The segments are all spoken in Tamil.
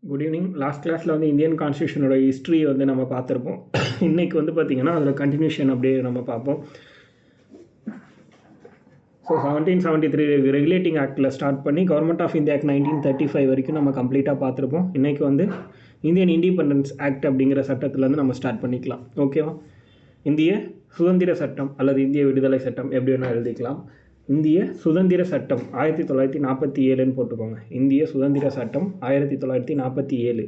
Good evening. லாஸ்ட் கிளாஸில் வந்து இந்தியன் கான்ஸ்டியூஷனோட ஹிஸ்ட்ரி வந்து நம்ம பார்த்துருப்போம். இன்றைக்கி வந்து பார்த்திங்கன்னா அதில் கண்டினியூஷன் அப்படியே நம்ம பார்ப்போம். ஸோ 1773 ரெகுலேட்டிங் ஆக்டில் ஸ்டார்ட் பண்ணி கவர்மெண்ட் ஆஃப் இந்தியா ஆக்ட் 1935 வரைக்கும் நம்ம கம்ப்ளீட்டாக பார்த்துருப்போம். இன்றைக்கி வந்து இந்தியன் இண்டிபெண்டன்ஸ் ஆக்ட் அப்படிங்கிற சட்டத்துலேருந்து நம்ம ஸ்டார்ட் பண்ணிக்கலாம். ஓகேவா? இந்திய சுதந்திர சட்டம் அல்லது இந்திய விடுதலை சட்டம் எப்படி வேணால் எழுதிக்கலாம். இந்திய சுதந்திர சட்டம் 1947ன்னு போட்டுக்கோங்க. இந்திய சுதந்திர சட்டம் 1947,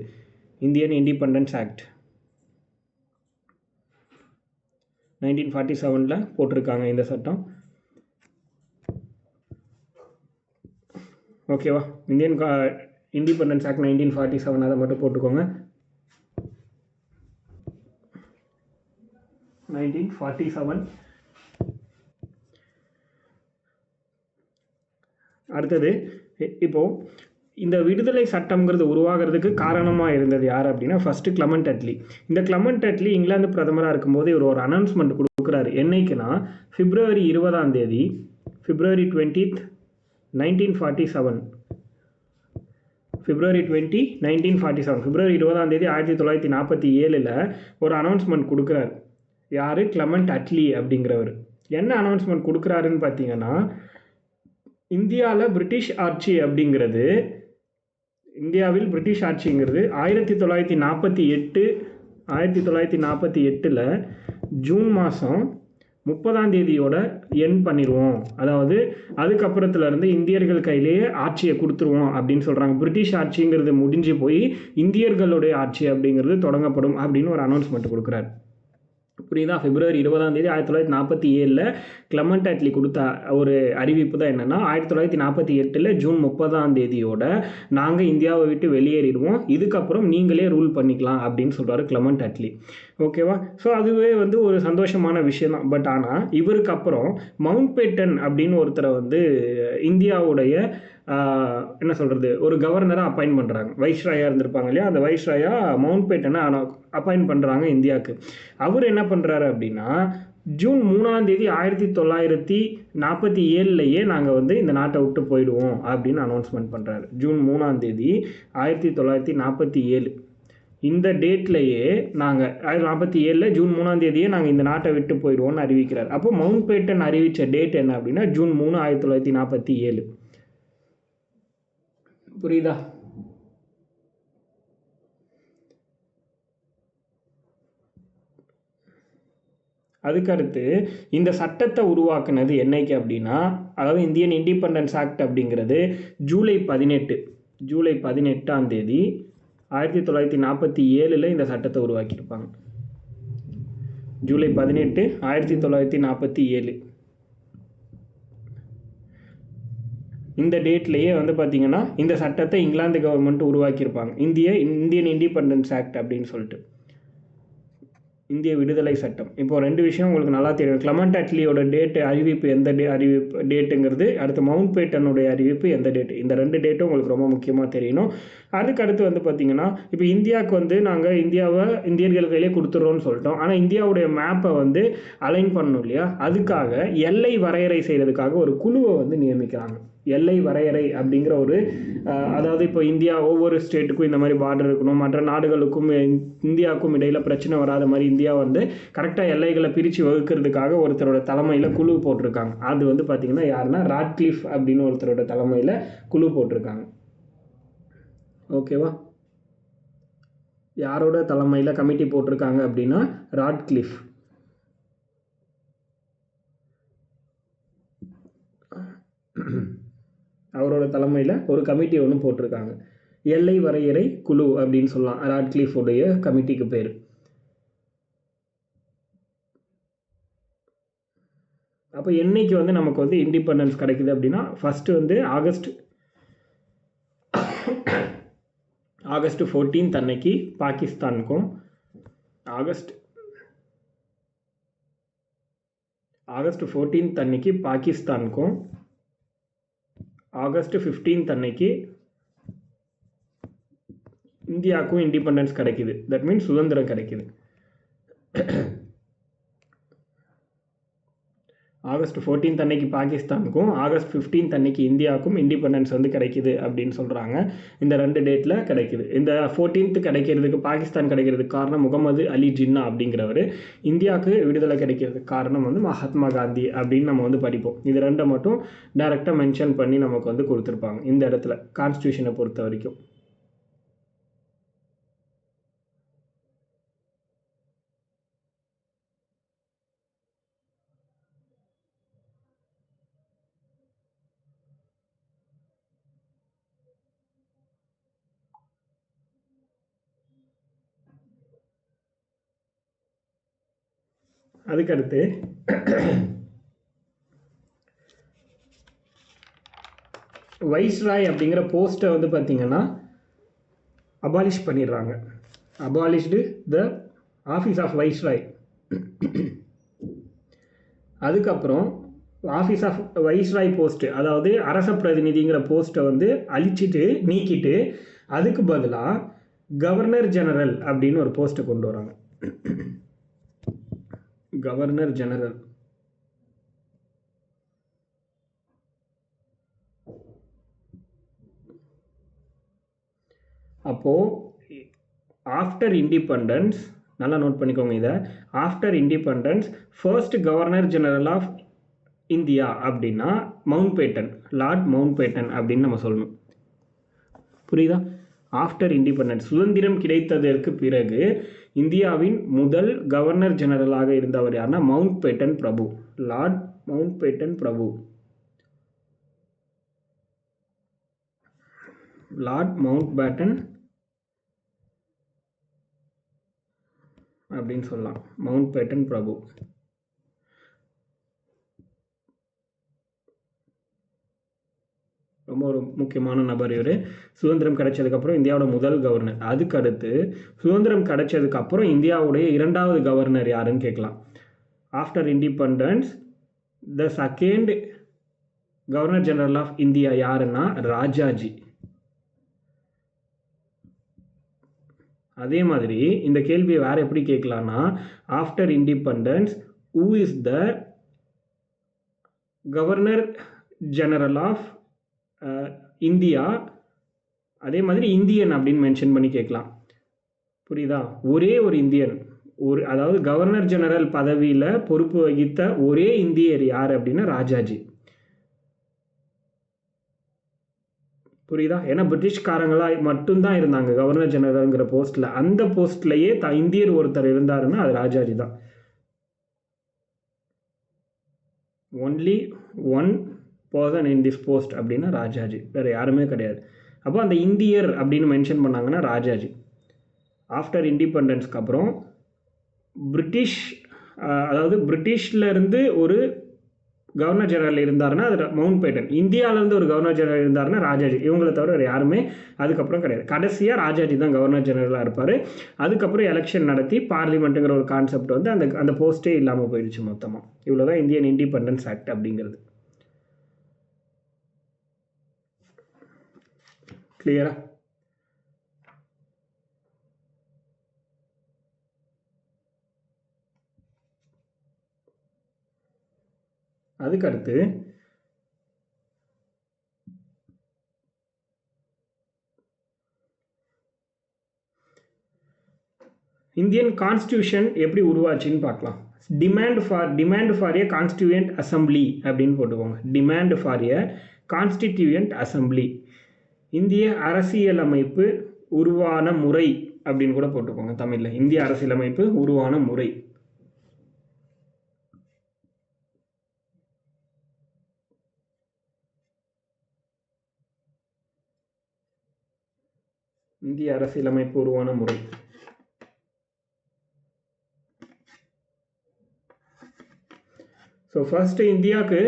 இந்தியன் இண்டிபெண்டன்ஸ் ஆக்ட் 1947 போட்டிருக்காங்க இந்த சட்டம். ஓகேவா? இந்தியன் இண்டிபெண்டன்ஸ் ஆக்ட் 1947 அதை மட்டும் போட்டுக்கோங்க. 1947. அடுத்தது, இப்போது இந்த விடுதலை சட்டம்ங்கிறது உருவாகிறதுக்கு காரணமாக இருந்தது யார் அப்படின்னா ஃபஸ்ட்டு கிளமெண்ட் அட்லி. இந்த கிளமெண்ட் அட்லி இங்கிலாந்து பிரதமராக இருக்கும்போது இவர் ஒரு அனௌன்ஸ்மெண்ட் கொடுக்குறாரு. என்னைக்குன்னா February 20, February 20, 1947. February 20, 1947, February 20 1947 ஒரு அனௌன்ஸ்மெண்ட் கொடுக்குறாரு. யார்? கிளமெண்ட் அட்லி அப்படிங்கிறவர். என்ன அனௌன்ஸ்மெண்ட் கொடுக்குறாருன்னு பார்த்தீங்கன்னா, இந்தியாவில் பிரிட்டிஷ் ஆட்சி அப்படிங்கிறது, இந்தியாவில் பிரிட்டிஷ் ஆட்சிங்கிறது 1948 ஜூன் மாதம் 30 எண் பண்ணிடுவோம். அதாவது அதுக்கப்புறத்துலேருந்து இந்தியர்கள் கையிலேயே ஆட்சியை கொடுத்துருவோம் அப்படின்னு சொல்கிறாங்க. பிரிட்டிஷ் ஆட்சிங்கிறது முடிஞ்சு போய் இந்தியர்களுடைய ஆட்சி அப்படிங்கிறது தொடங்கப்படும் அப்படின்னு ஒரு அனௌன்ஸ்மெண்ட் கொடுக்குறாரு. புரியுதா? February 20 1947 கிளமெண்ட் அட்லி கொடுத்த ஒரு அறிவிப்பு தான் என்னென்னா, 1948 ஜூன் 30 நாங்கள் இந்தியாவை விட்டு வெளியேறிடுவோம், இதுக்கப்புறம் நீங்களே ரூல் பண்ணிக்கலாம் அப்படின்னு சொல்கிறாரு கிளமெண்ட் அட்லி. ஓகேவா? ஸோ அதுவே வந்து ஒரு சந்தோஷமான விஷயம் தான். பட் ஆனால் இவருக்கு அப்புறம் மவுண்ட் பேட்டன் அப்படின்னு ஒருத்தரை வந்து இந்தியாவுடைய என்ன சொல்கிறது, ஒரு கவர்னராக அப்பாயின்ட் பண்ணுறாங்க. வைஸ்ராயாக இருந்திருப்பாங்க இல்லையா, அந்த வைஸ்ராயாக மவுண்ட் பேட்டனை அப்பாயின்ட் பண்ணுறாங்க இந்தியாவுக்கு. அவர் என்ன பண்ணுறாரு அப்படின்னா, ஜூன் 3 1947 நாங்கள் வந்து இந்த நாட்டை விட்டு போயிடுவோம் அப்படின்னு அனௌன்ஸ்மெண்ட் பண்ணுறாரு. ஜூன் 3 1947 இந்த டேட்லேயே நாங்கள் 1947 ஜூன் 3 நாங்கள் இந்த நாட்டை விட்டு போயிடுவோம்னு அறிவிக்கிறார். அப்போ மவுண்ட் பேட்டன் அறிவித்த டேட் என்ன அப்படின்னா ஜூன் 3, 1947. புரியுதா? அதுக்கடுத்து இந்த சட்டத்தை உருவாக்குனது என்னைக்கு அப்படின்னா, அதாவது இந்தியன் இண்டிபெண்டன்ஸ் ஆக்ட் அப்படிங்கிறது ஜூலை 18 1947 இந்த சட்டத்தை உருவாக்கியிருப்பாங்க. ஜூலை 18 1947 இந்த டேட்லேயே வந்து பார்த்திங்கன்னா இந்த சட்டத்தை இங்கிலாந்து கவர்மெண்ட் உருவாக்கியிருப்பாங்க. இந்தியன் இண்டிபெண்டன்ஸ் ஆக்ட் அப்படின்னு சொல்லிட்டு, இந்திய விடுதலை சட்டம். இப்போ 2 விஷயம் உங்களுக்கு நல்லா தெரியும். கிளமெண்ட் அட்லியோட டேட்டு அறிவிப்பு எந்த டேட்டுங்கிறது, அடுத்து மவுண்ட் பேட்டனுடைய அறிவிப்பு எந்த டேட்டு, இந்த 2 டேட்டும் உங்களுக்கு ரொம்ப முக்கியமாக தெரியணும். அதுக்கடுத்து வந்து பார்த்திங்கன்னா, இப்போ இந்தியாவுக்கு வந்து நாங்கள் இந்தியர்கள் கையிலே கொடுத்துட்றோன்னு சொல்லிட்டோம். ஆனால் இந்தியாவுடைய மேப்பை வந்து அலைன் பண்ணணும் இல்லையா, அதுக்காக எல்லை வரையறை செய்கிறதுக்காக ஒரு குழுவை வந்து நியமிக்கிறாங்க. எல்லை வரையறை அப்படிங்கிற ஒரு அதாவது இப்போ இந்தியா ஒவ்வொரு ஸ்டேட்டுக்கும் இந்த மாதிரி பார்டர் இருக்கணும், மற்ற நாடுகளுக்கும் இந்தியாவுக்கும் இடையில் பிரச்சனை வராத மாதிரி இந்தியா வந்து கரெக்டாக எல்லைகளை பிரித்து வகுக்கிறதுக்காக ஒருத்தரோட தலைமையில் குழு போட்டிருக்காங்க. அது வந்து பார்த்திங்கன்னா யாருன்னா ராட்க்ளிஃப் அப்படின்னு ஒருத்தரோட தலைமையில் குழு போட்டிருக்காங்க. ஓகேவா? யாரோட தலைமையில் கமிட்டி போட்டிருக்காங்க அப்படின்னா ராட்க்ளிஃப். அவரோட தலைமையில் ஒரு கமிட்டி ஒன்று போட்டிருக்காங்க. எல்லை வரையறை குழு அப்படின்னு சொல்லலாம், ராட்க்ளிஃபுடைய கமிட்டிக்கு பேர். அப்போ என்னைக்கு வந்து நமக்கு வந்து இண்டிபெண்டன்ஸ் கிடைக்குது அப்படின்னா, ஃபஸ்ட்டு வந்து ஆகஸ்ட் 14 அன்னைக்கு பாகிஸ்தானுக்கும், ஆகஸ்ட் 14 அன்னைக்கு பாகிஸ்தானுக்கும், ஆகஸ்ட் 15 அன்னைக்கு இந்தியாவுக்கும் இண்டிபெண்டன்ஸ் கிடைக்குது. தட் மீன்ஸ் சுதந்திரம் கிடைக்குது. ஆகஸ்ட் 14th அன்னைக்கு பாகிஸ்தானுக்கும் ஆகஸ்ட் 15th அன்னைக்கு இந்தியாவுக்கும் இண்டிபெண்டன்ஸ் வந்து கிடைக்குது அப்படின்னு சொல்கிறாங்க. இந்த 2 டேட்டில் கிடைக்குது. இந்த 14th கிடைக்கிறதுக்கு, பாகிஸ்தான் கிடைக்கிறதுக்கு காரணம் முகமது அலி ஜின்னா அப்படிங்கிறவர். இந்தியாவுக்கு விடுதலை கிடைக்கிறதுக்கு காரணம் வந்து மகாத்மா காந்தி அப்படின்னு நம்ம வந்து படிப்போம். இது 2 மட்டும் டைரெக்டாக மென்ஷன் பண்ணி நமக்கு வந்து கொடுத்துருப்பாங்க இந்த இடத்துல கான்ஸ்டியூஷனை பொறுத்த வரைக்கும். அதுக்கடுத்து வைஸ்ராய் அப்படிங்கிற போஸ்ட்டை வந்து பார்த்திங்கன்னா அபாலிஷ் பண்ணிடுறாங்க. Abolished the office of viceroy. அதுக்கப்புறம் ஆஃபீஸ் ஆஃப் வைஸ்ராய் போஸ்ட்டு, அதாவது அரச பிரதிநிதிங்கிற போஸ்ட்டை வந்து நீக்கிட்டு அதுக்கு பதிலாக கவர்னர் ஜெனரல் அப்படின்னு ஒரு போஸ்ட்டை கொண்டு வராங்க. Governor general. அப்போது ஆஃப்டர் இண்டிபெண்டன்ஸ், நல்லா நோட் பண்ணிக்கோங்க இதை, after independence first governor general of India அப்படின்னா Mountbatten, Lord Mountbatten அப்படின்னு நம்ம சொல்லணும். புரியுதா? ஆஃப்டர் இண்டிபெண்டன்ஸ், சுதந்திரம் கிடைத்ததற்கு பிறகு இந்தியாவின் முதல் கவர்னர் ஜெனரலாக இருந்தவர் யாருன்னா மவுண்ட் பேட்டன் பிரபு, லார்ட் மவுண்ட் பேட்டன் பிரபு. லார்ட் மவுண்ட் பேட்டன் அப்படின்னு சொல்லலாம், மவுண்ட் பேட்டன் பிரபு. ரொம்ப ஒரு முக்கியமான நபர் இவர். சுதந்திரம் கிடைச்சதுக்கப்புறம் இந்தியாவோட முதல் கவர்னர். அதுக்கடுத்து சுதந்திரம் கிடைச்சதுக்கப்புறம் இந்தியாவுடைய 2வது கவர்னர் யாருன்னு கேட்கலாம். After independence the second governor general of India யாருன்னா ராஜாஜி. அதே மாதிரி இந்த கேள்வியை வேறு எப்படி கேட்கலான்னா, after independence who is the governor general of India, அதே மாதிரி இந்தியன் அப்படின்னு மென்ஷன் பண்ணி கேட்கலாம். புரியுதா? ஒரே ஒரு இந்தியன், அதாவது கவர்னர் ஜெனரல் பதவியில் பொறுப்பு வகித்த ஒரே இந்தியர் யார் அப்படின்னா ராஜாஜி. புரியுதா? ஏன்னா பிரிட்டிஷ்காரங்களாக மட்டும்தான் இருந்தாங்க கவர்னர் ஜெனரல்ங்கிற போஸ்ட்டில். அந்த போஸ்ட்லேயே இந்தியர் ஒருத்தர் இருந்தாருன்னா அது ராஜாஜி தான். Only one person in this post அப்படின்னா ராஜாஜி, வேறு யாருமே கிடையாது. அப்போ அந்த இந்தியர் அப்படின்னு மென்ஷன் பண்ணாங்கன்னா ராஜாஜி. ஆஃப்டர் இண்டிபெண்டன்ஸ்க்கு அப்புறம் பிரிட்டிஷ், அதாவது பிரிட்டிஷ்லேருந்து ஒரு கவர்னர் ஜெனரல் இருந்தாருன்னா அது மவுண்ட் பேட்டன், இந்தியாவிலேருந்து ஒரு கவர்னர் ஜெனரல் இருந்தாருன்னா ராஜாஜி. இவங்களை தவிர வேறு யாருமே அதுக்கப்புறம் கிடையாது. கடைசியாக ராஜாஜி தான் கவர்னர் ஜெனரலாக இருப்பார். அதுக்கப்புறம் எலெக்ஷன் நடத்தி பார்லிமெண்ட்டுங்கிற ஒரு கான்செப்ட் வந்து அந்த போஸ்ட்டே இல்லாமல் போயிடுச்சு மொத்தமாக. இவ்வளோ தான் இந்தியன் இண்டிபெண்டன்ஸ் ஆக்ட் அப்படிங்கிறது. கிளியரா? அதுக்கடுத்து இந்தியன் கான்ஸ்டியூஷன் எப்படி உருவாச்சுன்னு பார்க்கலாம். டிமாண்ட் ஃபார் ஏ கான்ஸ்டியூயன்ட் அசம்பிளி அப்படின்னு போட்டுக்கோங்க. Demand for A constituent assembly, இந்திய அரசியலமைப்பு உருவான முறை அப்படின்னு கூட போட்டுக்கோங்க தமிழில். இந்திய அரசியலமைப்பு உருவான முறை. இந்திய அரசியலமைப்பு உருவான முறை. ஸோ ஃபர்ஸ்ட்டு இந்தியாவுக்கு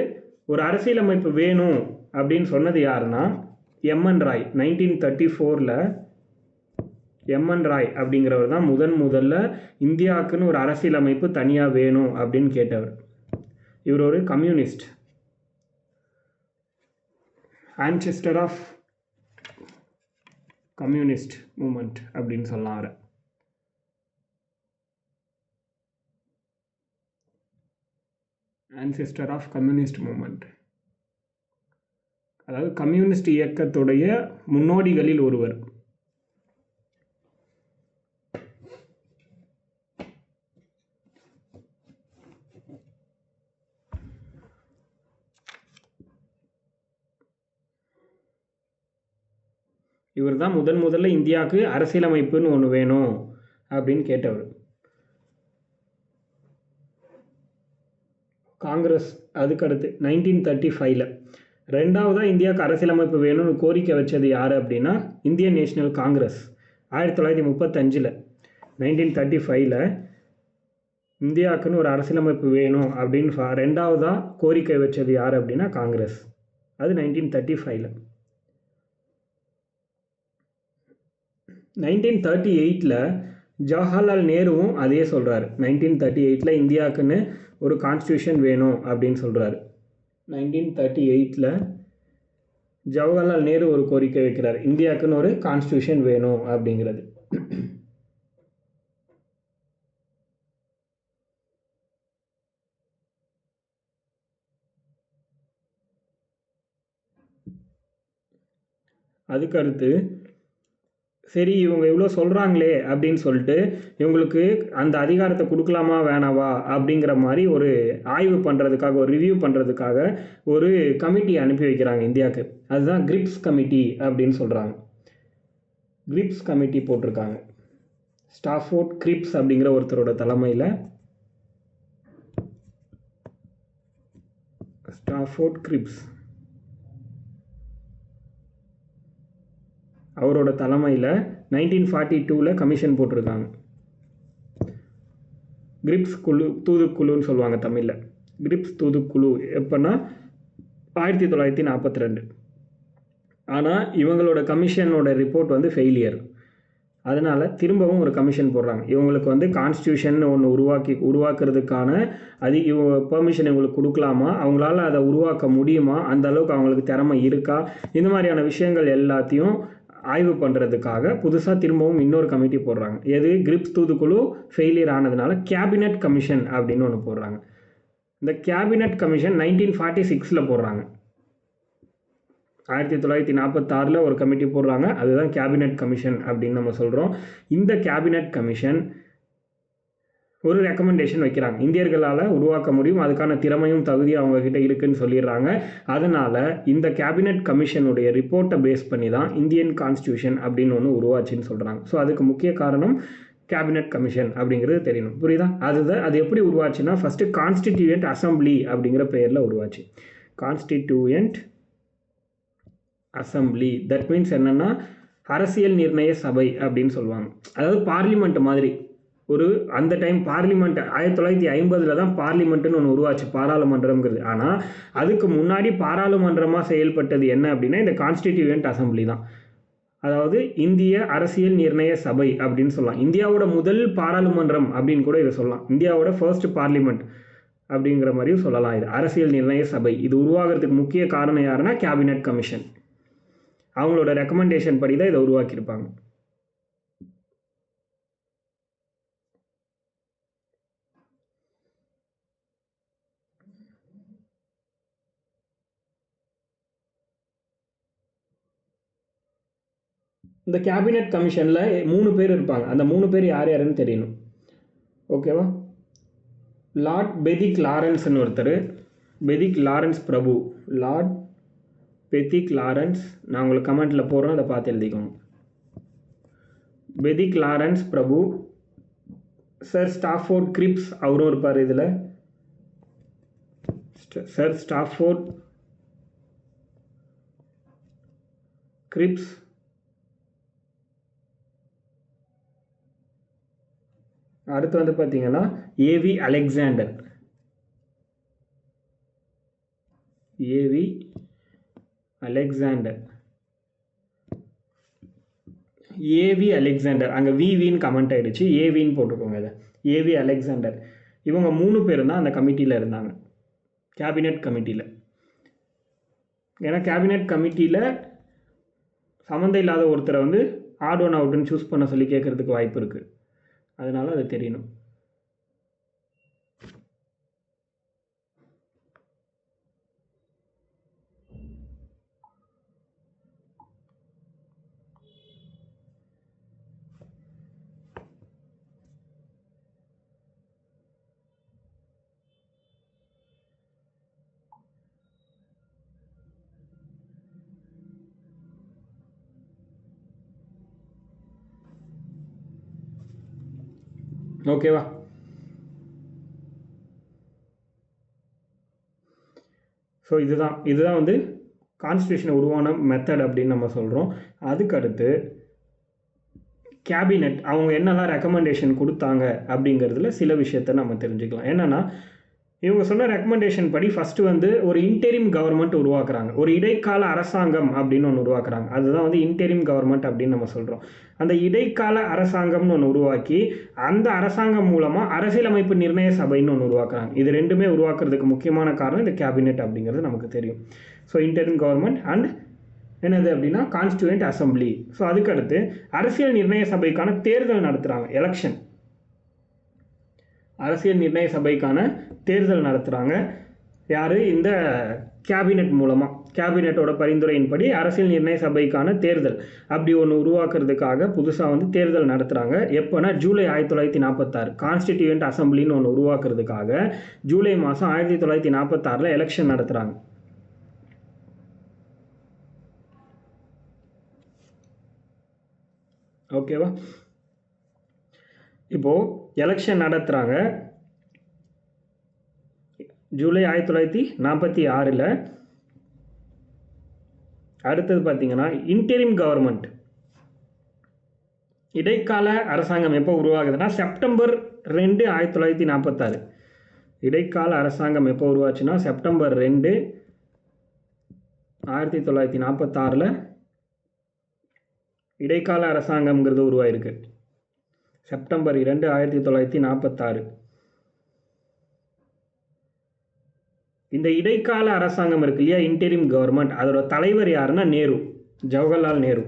ஒரு அரசியலமைப்பு வேணும் அப்படின்னு சொன்னது யாருன்னா எம்என் ராய். 1934 எம்என் ராய் அப்படிங்கிறவர் தான் முதல்ல இந்தியாவுக்குன்னு ஒரு அரசியலமைப்பு தனியாக வேணும் அப்படின்னு கேட்டவர். இவர் ஒரு communist, ancestor of communist movement அப்படின்னு சொல்லலாம் அவரை. ஆன்செஸ்டர் ஆஃப் கம்யூனிஸ்ட் மூமெண்ட், அதாவது கம்யூனிஸ்ட் இயக்கத்துடைய முன்னோடிகளில் ஒருவர். இவர் தான் முதல்ல இந்தியாவுக்கு அரசியலமைப்புன்னு ஒன்று வேணும் அப்படின்னு கேட்டவர். காங்கிரஸ் அதுக்கடுத்து 1935 ரெண்டாவதாக இந்தியாவுக்கு அரசியலமைப்பு வேணும்னு கோரிக்கை வச்சது யார் அப்படின்னா இந்தியன் நேஷனல் காங்கிரஸ். 1935 1935 இந்தியாவுக்குன்னு ஒரு அரசியலமைப்பு வேணும் அப்படின்னு ரெண்டாவதாக கோரிக்கை வச்சது யார் அப்படின்னா காங்கிரஸ். அது 1935. 1938 ஜவஹர்லால் நேருவும் அதே சொல்கிறாரு. 1938 இந்தியாவுக்குன்னு ஒரு கான்ஸ்டியூஷன் வேணும் அப்படின்னு சொல்கிறாரு. 1938 ஜவஹர்லால் நேரு ஒரு கோரிக்கை வைக்கிறார், இந்தியாவுக்குன்னு ஒரு கான்ஸ்டியூஷன் வேணும் அப்படிங்கிறது. அதுக்கடுத்து சரி இவங்க இவ்வளோ சொல்கிறாங்களே அப்படின்னு சொல்லிட்டு இவங்களுக்கு அந்த அதிகாரத்தை கொடுக்கலாமா வேணாவா அப்படிங்கிற மாதிரி ஒரு ஆய்வு பண்ணுறதுக்காக, ஒரு ரிவ்யூ பண்ணுறதுக்காக ஒரு கமிட்டி அனுப்பி வைக்கிறாங்க இந்தியாவுக்கு. அதுதான் கிரிப்ஸ் கமிட்டி அப்படின்னு சொல்கிறாங்க. கிரிப்ஸ் கமிட்டி போட்டிருக்காங்க. ஸ்டாஃபோர்ட் கிரிப்ஸ் அப்படிங்கிற ஒருத்தரோட தலைமையில், ஸ்டாஃபோர்ட் கிரிப்ஸ் அவரோட தலைமையில் 1942 கமிஷன் போட்டிருக்காங்க. கிரிப்ஸ் குழு, தூதுக்குழுன்னு சொல்லுவாங்க தமிழில். கிரிப்ஸ் தூதுக்குழு எப்போன்னா 1942. ஆனால் இவங்களோட கமிஷனோட ரிப்போர்ட் வந்து ஃபெயிலியர். அதனால் திரும்பவும் ஒரு கமிஷன் போடுறாங்க. இவங்களுக்கு வந்து கான்ஸ்டியூஷன் ஒன்று உருவாக்குறதுக்கான பெர்மிஷன் இவங்களுக்கு கொடுக்கலாமா, அவங்களால அதை உருவாக்க முடியுமா, அந்த அளவுக்கு அவங்களுக்கு திறமை இருக்கா, இந்த மாதிரியான விஷயங்கள் எல்லாத்தையும் ஆய்வு பண்ணுறதுக்காக புதுசாக திரும்பவும் இன்னொரு கமிட்டி போடுறாங்க. எது கிரிப்ஸ் தூதுக்குழு ஃபெயிலியர் ஆனதுனால கேபினட் கமிஷன் அப்படின்னு ஒன்று போடுறாங்க. இந்த கேபினட் கமிஷன் 1946 போடுறாங்க. 1946 ஒரு கமிட்டி போடுறாங்க. அதுதான் கேபினட் கமிஷன் அப்படின்னு நம்ம சொல்கிறோம். இந்த கேபினட் கமிஷன் ஒரு ரெக்கமெண்டேஷன் வைக்கிறாங்க, இந்தியர்களால் உருவாக்க முடியும், அதுக்கான திறமையும் தகுதியும் அவங்கக்கிட்ட இருக்குதுன்னு சொல்லிடுறாங்க. அதனால் இந்த கேபினட் கமிஷனுடைய ரிப்போர்ட்டை பேஸ் பண்ணி தான் இந்தியன் கான்ஸ்டியூஷன் அப்படின்னு ஒன்று உருவாச்சுன்னு சொல்கிறாங்க. ஸோ அதுக்கு முக்கிய காரணம் கேபினட் கமிஷன் அப்படிங்கிறது தெரியணும், புரியுதா? அது எப்படி உருவாச்சுன்னா ஃபஸ்ட்டு கான்ஸ்டிடியூயன்ட் அசம்பிளி அப்படிங்கிற பெயரில் உருவாச்சு. கான்ஸ்டிடியூயன்ட் அசம்பிளி, தட் மீன்ஸ் என்னென்னா அரசியல் நிர்ணய சபை அப்படின்னு சொல்லுவாங்க. அதாவது பார்லிமெண்ட் மாதிரி ஒரு அந்த டைம் பார்லிமெண்ட் 1950 தான் பார்லிமெண்ட்டுன்னு ஒன்று உருவாச்சு, பாராளுமன்றம்ங்கிறது. ஆனால் அதுக்கு முன்னாடி பாராளுமன்றமாக செயல்பட்டது என்ன அப்படின்னா இந்த கான்ஸ்டிடியூயன்ட் அசம்பிளி தான். அதாவது இந்திய அரசியல் நிர்ணய சபை அப்படின்னு சொல்லலாம். இந்தியாவோட முதல் பாராளுமன்றம் அப்படின்னு கூட இதை சொல்லலாம். இந்தியாவோட ஃபர்ஸ்ட் பார்லிமெண்ட் அப்படிங்கிற மாதிரியும் சொல்லலாம். இது அரசியல் நிர்ணய சபை. இது உருவாகிறதுக்கு முக்கிய காரணம் யாருன்னா கேபினட் கமிஷன். அவங்களோட ரெக்கமெண்டேஷன் படி தான் இதை உருவாக்கியிருப்பாங்க. இந்த கேபினட் கமிஷனில் 3 பேர் இருப்பாங்க. அந்த 3 பேர் யார் யாருன்னு தெரியணும், ஓகேவா? லார்ட் பெதிக் லாரன்ஸ்னு ஒருத்தர், பெதிக் லாரன்ஸ் பிரபு, லார்ட் பெதிக் லாரன்ஸ், நான் உங்களுக்கு கமெண்ட்டில் போடுறேன், அதை பார்த்து எழுதிக்கோங்க. பெதிக் லாரன்ஸ் பிரபு. சர் ஸ்டாஃபோர்ட் கிரிப்ஸ் அவரும் இருப்பார் இதில். Sir Stafford grips. அடுத்து வந்து பார்த்தீங்கன்னா AV Alexander. AV Alexander, AV Alexander, அங்கே விவின்னு கமெண்ட் ஆகிடுச்சு, ஏவின்னு போட்டுக்கோங்க இதை. AV Alexander. இவங்க 3 பேரும் தான் அந்த கமிட்டியில் இருந்தாங்க, கேபினட் கமிட்டியில். ஏன்னா கேபினட் கமிட்டியில் சம்மந்தம் இல்லாத ஒருத்தரை வந்து ஆட் ஒன் அவுட்டுன்னு சூஸ் பண்ண சொல்லி கேட்குறதுக்கு வாய்ப்பு இருக்குது. அதனால் அது தெரியணும். ஓகேவா? ஸோ இதுதான் வந்து கான்ஸ்டியூஷனை உருவான மெத்தட் அப்படின்னு நம்ம சொல்கிறோம். அதுக்கடுத்து கேபினெட் அவங்க என்னெல்லாம் ரெக்கமெண்டேஷன் கொடுத்தாங்க அப்படிங்கிறதுல சில விஷயத்த நம்ம தெரிஞ்சுக்கலாம். என்னென்னா, இவங்க சொன்ன ரெக்கமெண்டேஷன் படி ஃபஸ்ட்டு வந்து ஒரு இன்டெரிம் கவர்மெண்ட் உருவாக்குறாங்க. ஒரு இடைக்கால அரசாங்கம் அப்படின்னு ஒன்று உருவாக்குறாங்க. அதுதான் வந்து இன்டெரிம் கவர்மெண்ட் அப்படின்னு நம்ம சொல்கிறோம். அந்த இடைக்கால அரசாங்கம்னு ஒன்று உருவாக்கி அந்த அரசாங்கம் மூலமாக அரசியலமைப்பு நிர்ணய சபைன்னு ஒன்று உருவாக்குறாங்க. இது ரெண்டுமே உருவாக்குறதுக்கு முக்கியமான காரணம் இந்த கேபினெட் அப்படிங்கிறது நமக்கு தெரியும். ஸோ இன்டெரிம் கவர்மெண்ட் அண்ட் என்னது அப்படின்னா கான்ஸ்டியூயன்ட் அசம்பிளி. ஸோ அதுக்கடுத்து அரசியல் நிர்ணய சபைக்கான தேர்தல் நடத்துகிறாங்க. எலெக்ஷன், அரசியல் நிர்ணய சபைக்கான தேர்தல் நடத்துகிறாங்க. யார்? இந்த கேபினெட் மூலமாக, கேபினெட்டோட பரிந்துரையின்படி அரசியல் நிர்ணய சபைக்கான தேர்தல் அப்படி ஒன்று உருவாக்குறதுக்காக புதுசாக வந்து தேர்தல் நடத்துகிறாங்க. எப்போனா ஜூலை 1946 கான்ஸ்டிடியூயன்ட் அசம்பிளின்னு ஒன்று உருவாக்குறதுக்காக ஜூலை மாதம் 1946 எலெக்ஷன் நடத்துகிறாங்க. ஓகேவா? இப்போது எலெக்ஷன் நடத்துகிறாங்க ஜூலை 1946. அடுத்தது பார்த்தீங்கன்னா இன்டெரிம் கவர்மெண்ட், இடைக்கால அரசாங்கம் எப்போ உருவாகுதுன்னா செப்டம்பர் 2, 1946. இடைக்கால அரசாங்கம் எப்போ உருவாச்சுன்னா செப்டம்பர் 2, 1946 இடைக்கால அரசாங்கம்ங்கிறது உருவாயிருக்கு. செப்டம்பர் 2, 1946. இந்த இடைக்கால அரசாங்கம் இருக்கு இல்லையா, இன்டெரிம் கவர்மெண்ட், அதோட தலைவர் யாருன்னா நேரு, ஜவஹர்லால் நேரு.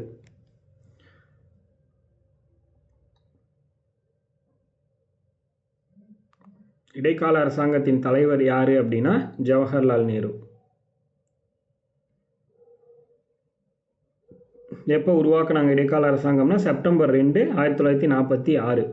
இடைக்கால அரசாங்கத்தின் தலைவர் யாரு அப்படின்னா ஜவஹர்லால் நேரு. எப்போ உருவாக்குனாங்க இடைக்கால அரசாங்கம்னா செப்டம்பர் 2, 1946.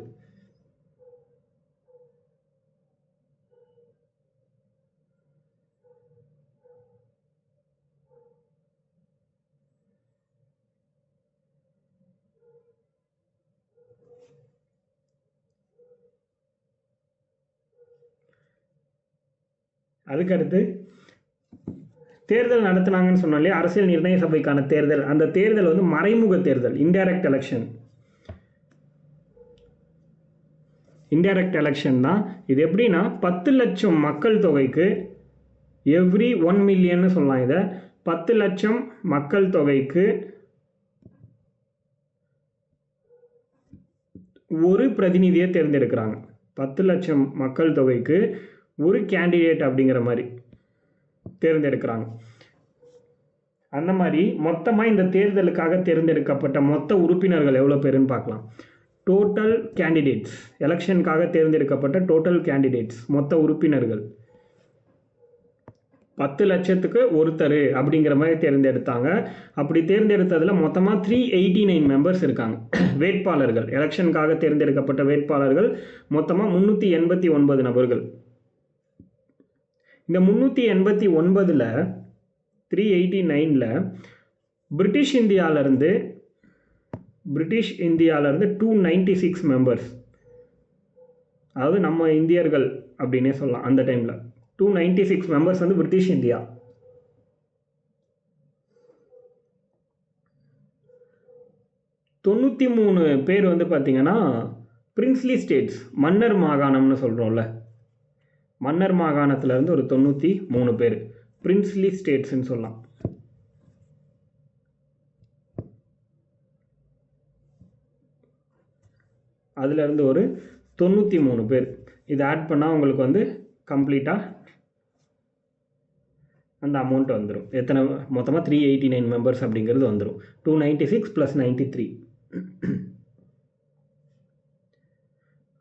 அதுக்கடுத்து தேர்தல் நடத்தினாங்கன்னு சொன்னாலே அரசியல் நிர்ணய சபைக்கான தேர்தல். அந்த தேர்தல் வந்து மறைமுக தேர்தல், இன்டைரக்ட் எலெக்ஷன். இன்டைரக்ட் எலெக்ஷன் தான் இது. எப்படின்னா 10 லட்சம் மக்கள் தொகைக்கு எவ்ரி 1 மில்லியன்னு சொல்லலாம். இதை 10 லட்சம் மக்கள் தொகைக்கு ஒரு பிரதிநிதியை தேர்ந்தெடுக்கிறாங்க. 10 லட்சம் மக்கள் தொகைக்கு ஒரு கேண்டிடேட் அப்படிங்கிற மாதிரி தேர்ந்தெடுக்கிறாங்க. அந்த மாதிரி மொத்தமாக இந்த தேர்தலுக்காக தேர்ந்தெடுக்கப்பட்ட மொத்த உறுப்பினர்கள் எவ்வளோ பேருன்னு பார்க்கலாம். டோட்டல் கேண்டிடேட்ஸ், எலெக்ஷனுக்காக தேர்ந்தெடுக்கப்பட்ட டோட்டல் கேண்டிடேட்ஸ் மொத்த உறுப்பினர்கள் 10 லட்சத்துக்கு ஒருத்தர் அப்படிங்கிற மாதிரி தேர்ந்தெடுத்தாங்க. அப்படி தேர்ந்தெடுத்ததில் மொத்தமாக 389 மெம்பர்ஸ் இருக்காங்க. வேட்பாளர்கள், எலெக்ஷனுக்காக தேர்ந்தெடுக்கப்பட்ட வேட்பாளர்கள் மொத்தமாக 389 நபர்கள். இந்த 389ல் 389ல் பிரிட்டிஷ் இந்தியாவிலேருந்து 296 மெம்பர்ஸ், அதாவது நம்ம இந்தியர்கள் அப்படின்னே சொல்லலாம். அந்த டைமில் 296 மெம்பர்ஸ் வந்து பிரிட்டிஷ் இந்தியா. தொண்ணூற்றி 3 பேர் வந்து பார்த்திங்கன்னா பிரின்ஸ்லி ஸ்டேட்ஸ், மன்னர் மாகாணம்னு சொல்கிறோம்ல, மன்னர் மாகாணத்திலேருந்து ஒரு 93 பேர் பிரின்ஸ்லி ஸ்டேட்ஸ்ன்னு சொல்லலாம். அதுலேருந்து ஒரு 93 பேர். இது ஆட் பண்ணால் உங்களுக்கு வந்து கம்ப்ளீட்டாக அந்த அமௌண்ட் வந்துடும். எத்தனை மொத்தமாக 389 மெம்பர்ஸ் அப்படிங்கிறது வந்துடும். 296 + 93.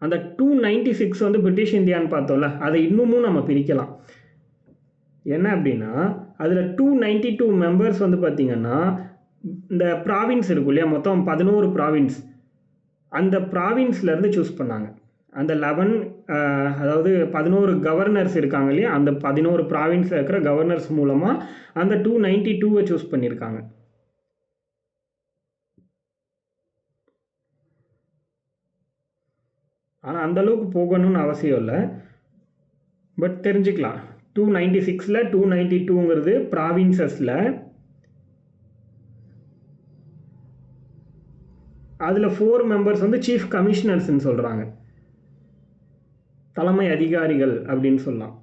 அந்த 296 வந்து பிரிட்டிஷ் இந்தியான்னு பார்த்தோம்ல, அதை இன்னமும் நம்ம பிரிக்கலாம். என்ன அப்படின்னா அதில் 292 மெம்பர்ஸ் வந்து பார்த்திங்கன்னா இந்த ப்ராவின்ஸ் இருக்கும் இல்லையா, மொத்தம் 11 ப்ராவின்ஸ், அந்த ப்ராவின்ஸ்லேருந்து சூஸ் பண்ணாங்க. அந்த 11 அதாவது 11 கவர்னர்ஸ் இருக்காங்க இல்லையா, அந்த 11 ப்ராவின்ஸில் இருக்கிற கவர்னர்ஸ் மூலமாக அந்த 292 சூஸ் பண்ணியிருக்காங்க. ஆனால் அந்தளவுக்கு போகணும்னு அவசியம் இல்லை, பட் தெரிஞ்சுக்கலாம். 296ல் 292ங்கிறது ப்ராவின்சஸில், அதில் 4 மெம்பர்ஸ் வந்து சீஃப் கமிஷனர்ஸ்ன்னு சொல்கிறாங்க, தலைமை அதிகாரிகள் அப்படின்னு சொல்லலாம்.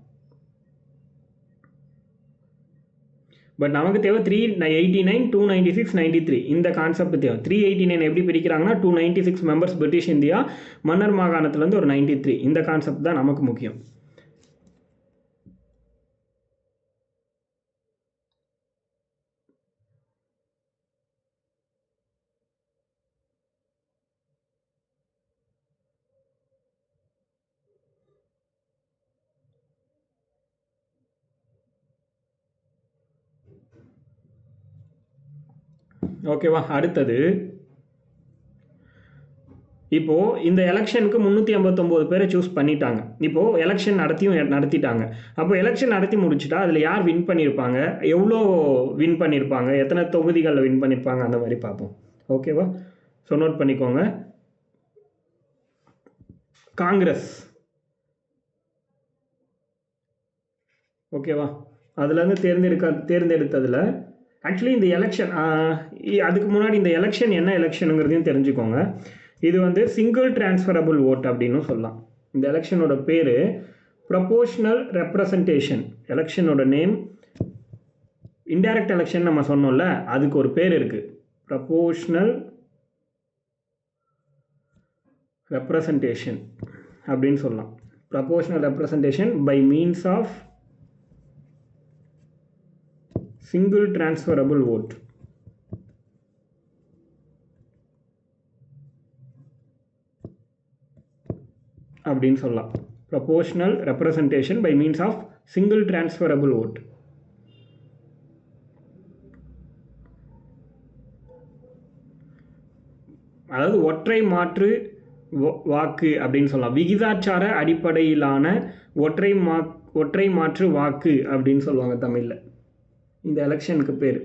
பட் நமக்கு தேவை 389, 296, 93 இந்த கான்செப்ட் தேவை. 389 எப்படி பிரிக்கிறாங்கன்னா 296 மெம்பர்ஸ் பிரிட்டிஷ் இந்தியா, மன்னர் மாகாணத்துலேருந்து ஒரு 93, இந்த கான்செப்ட் தான் நமக்கு முக்கியம். ஓகேவா? அடுத்தது இப்போது இந்த எலெக்ஷனுக்கு 359 பேரை சூஸ் பண்ணிட்டாங்க. இப்போது எலெக்ஷன் நடத்திட்டாங்க. அப்போ எலெக்ஷன் நடத்தி முடிச்சுட்டா அதில் யார் வின் பண்ணியிருப்பாங்க, எவ்வளோ வின் பண்ணியிருப்பாங்க, எத்தனை தொகுதிகளில் வின் பண்ணியிருப்பாங்க, அந்த மாதிரி பார்ப்போம். ஓகேவா? ஸோ நோட் பண்ணிக்கோங்க. காங்கிரஸ், ஓகேவா, அதுலேருந்து தேர்ந்தெடுத்ததில் ஆக்சுவலி இந்த எலெக்ஷன், அதுக்கு முன்னாடி இந்த எலெக்ஷன் என்ன எலெக்ஷனுங்கிறதையும் தெரிஞ்சுக்கோங்க. இது வந்து சிங்கிள் டிரான்ஸ்ஃபரபிள் ஓட் அப்படின்னு சொல்லலாம். இந்த எலெக்ஷனோட பேர் ப்ரொபோஷனல் ரெப்ரசன்டேஷன். எலெக்ஷனோட நேம், இன்டைரக்ட் எலெக்ஷன் நம்ம சொன்னோம்ல, அதுக்கு ஒரு பேர் இருக்குது, ப்ரொபோஷனல் ரெப்ரசன்டேஷன் அப்படின்னு சொல்லலாம். Proportional representation by means of single transferable vote. அப்படின்னு சொல்லலாம். Proportional representation by means of single transferable vote. அதாவது ஒற்றை மாற்று வாக்கு அப்படின்னு சொல்லலாம். விகிதாச்சார அடிப்படையிலான ஒற்றை மாற்று வாக்கு அப்படின்னு சொல்லுவாங்க தமிழில் இந்த எலெக்ஷனுக்கு பேர்.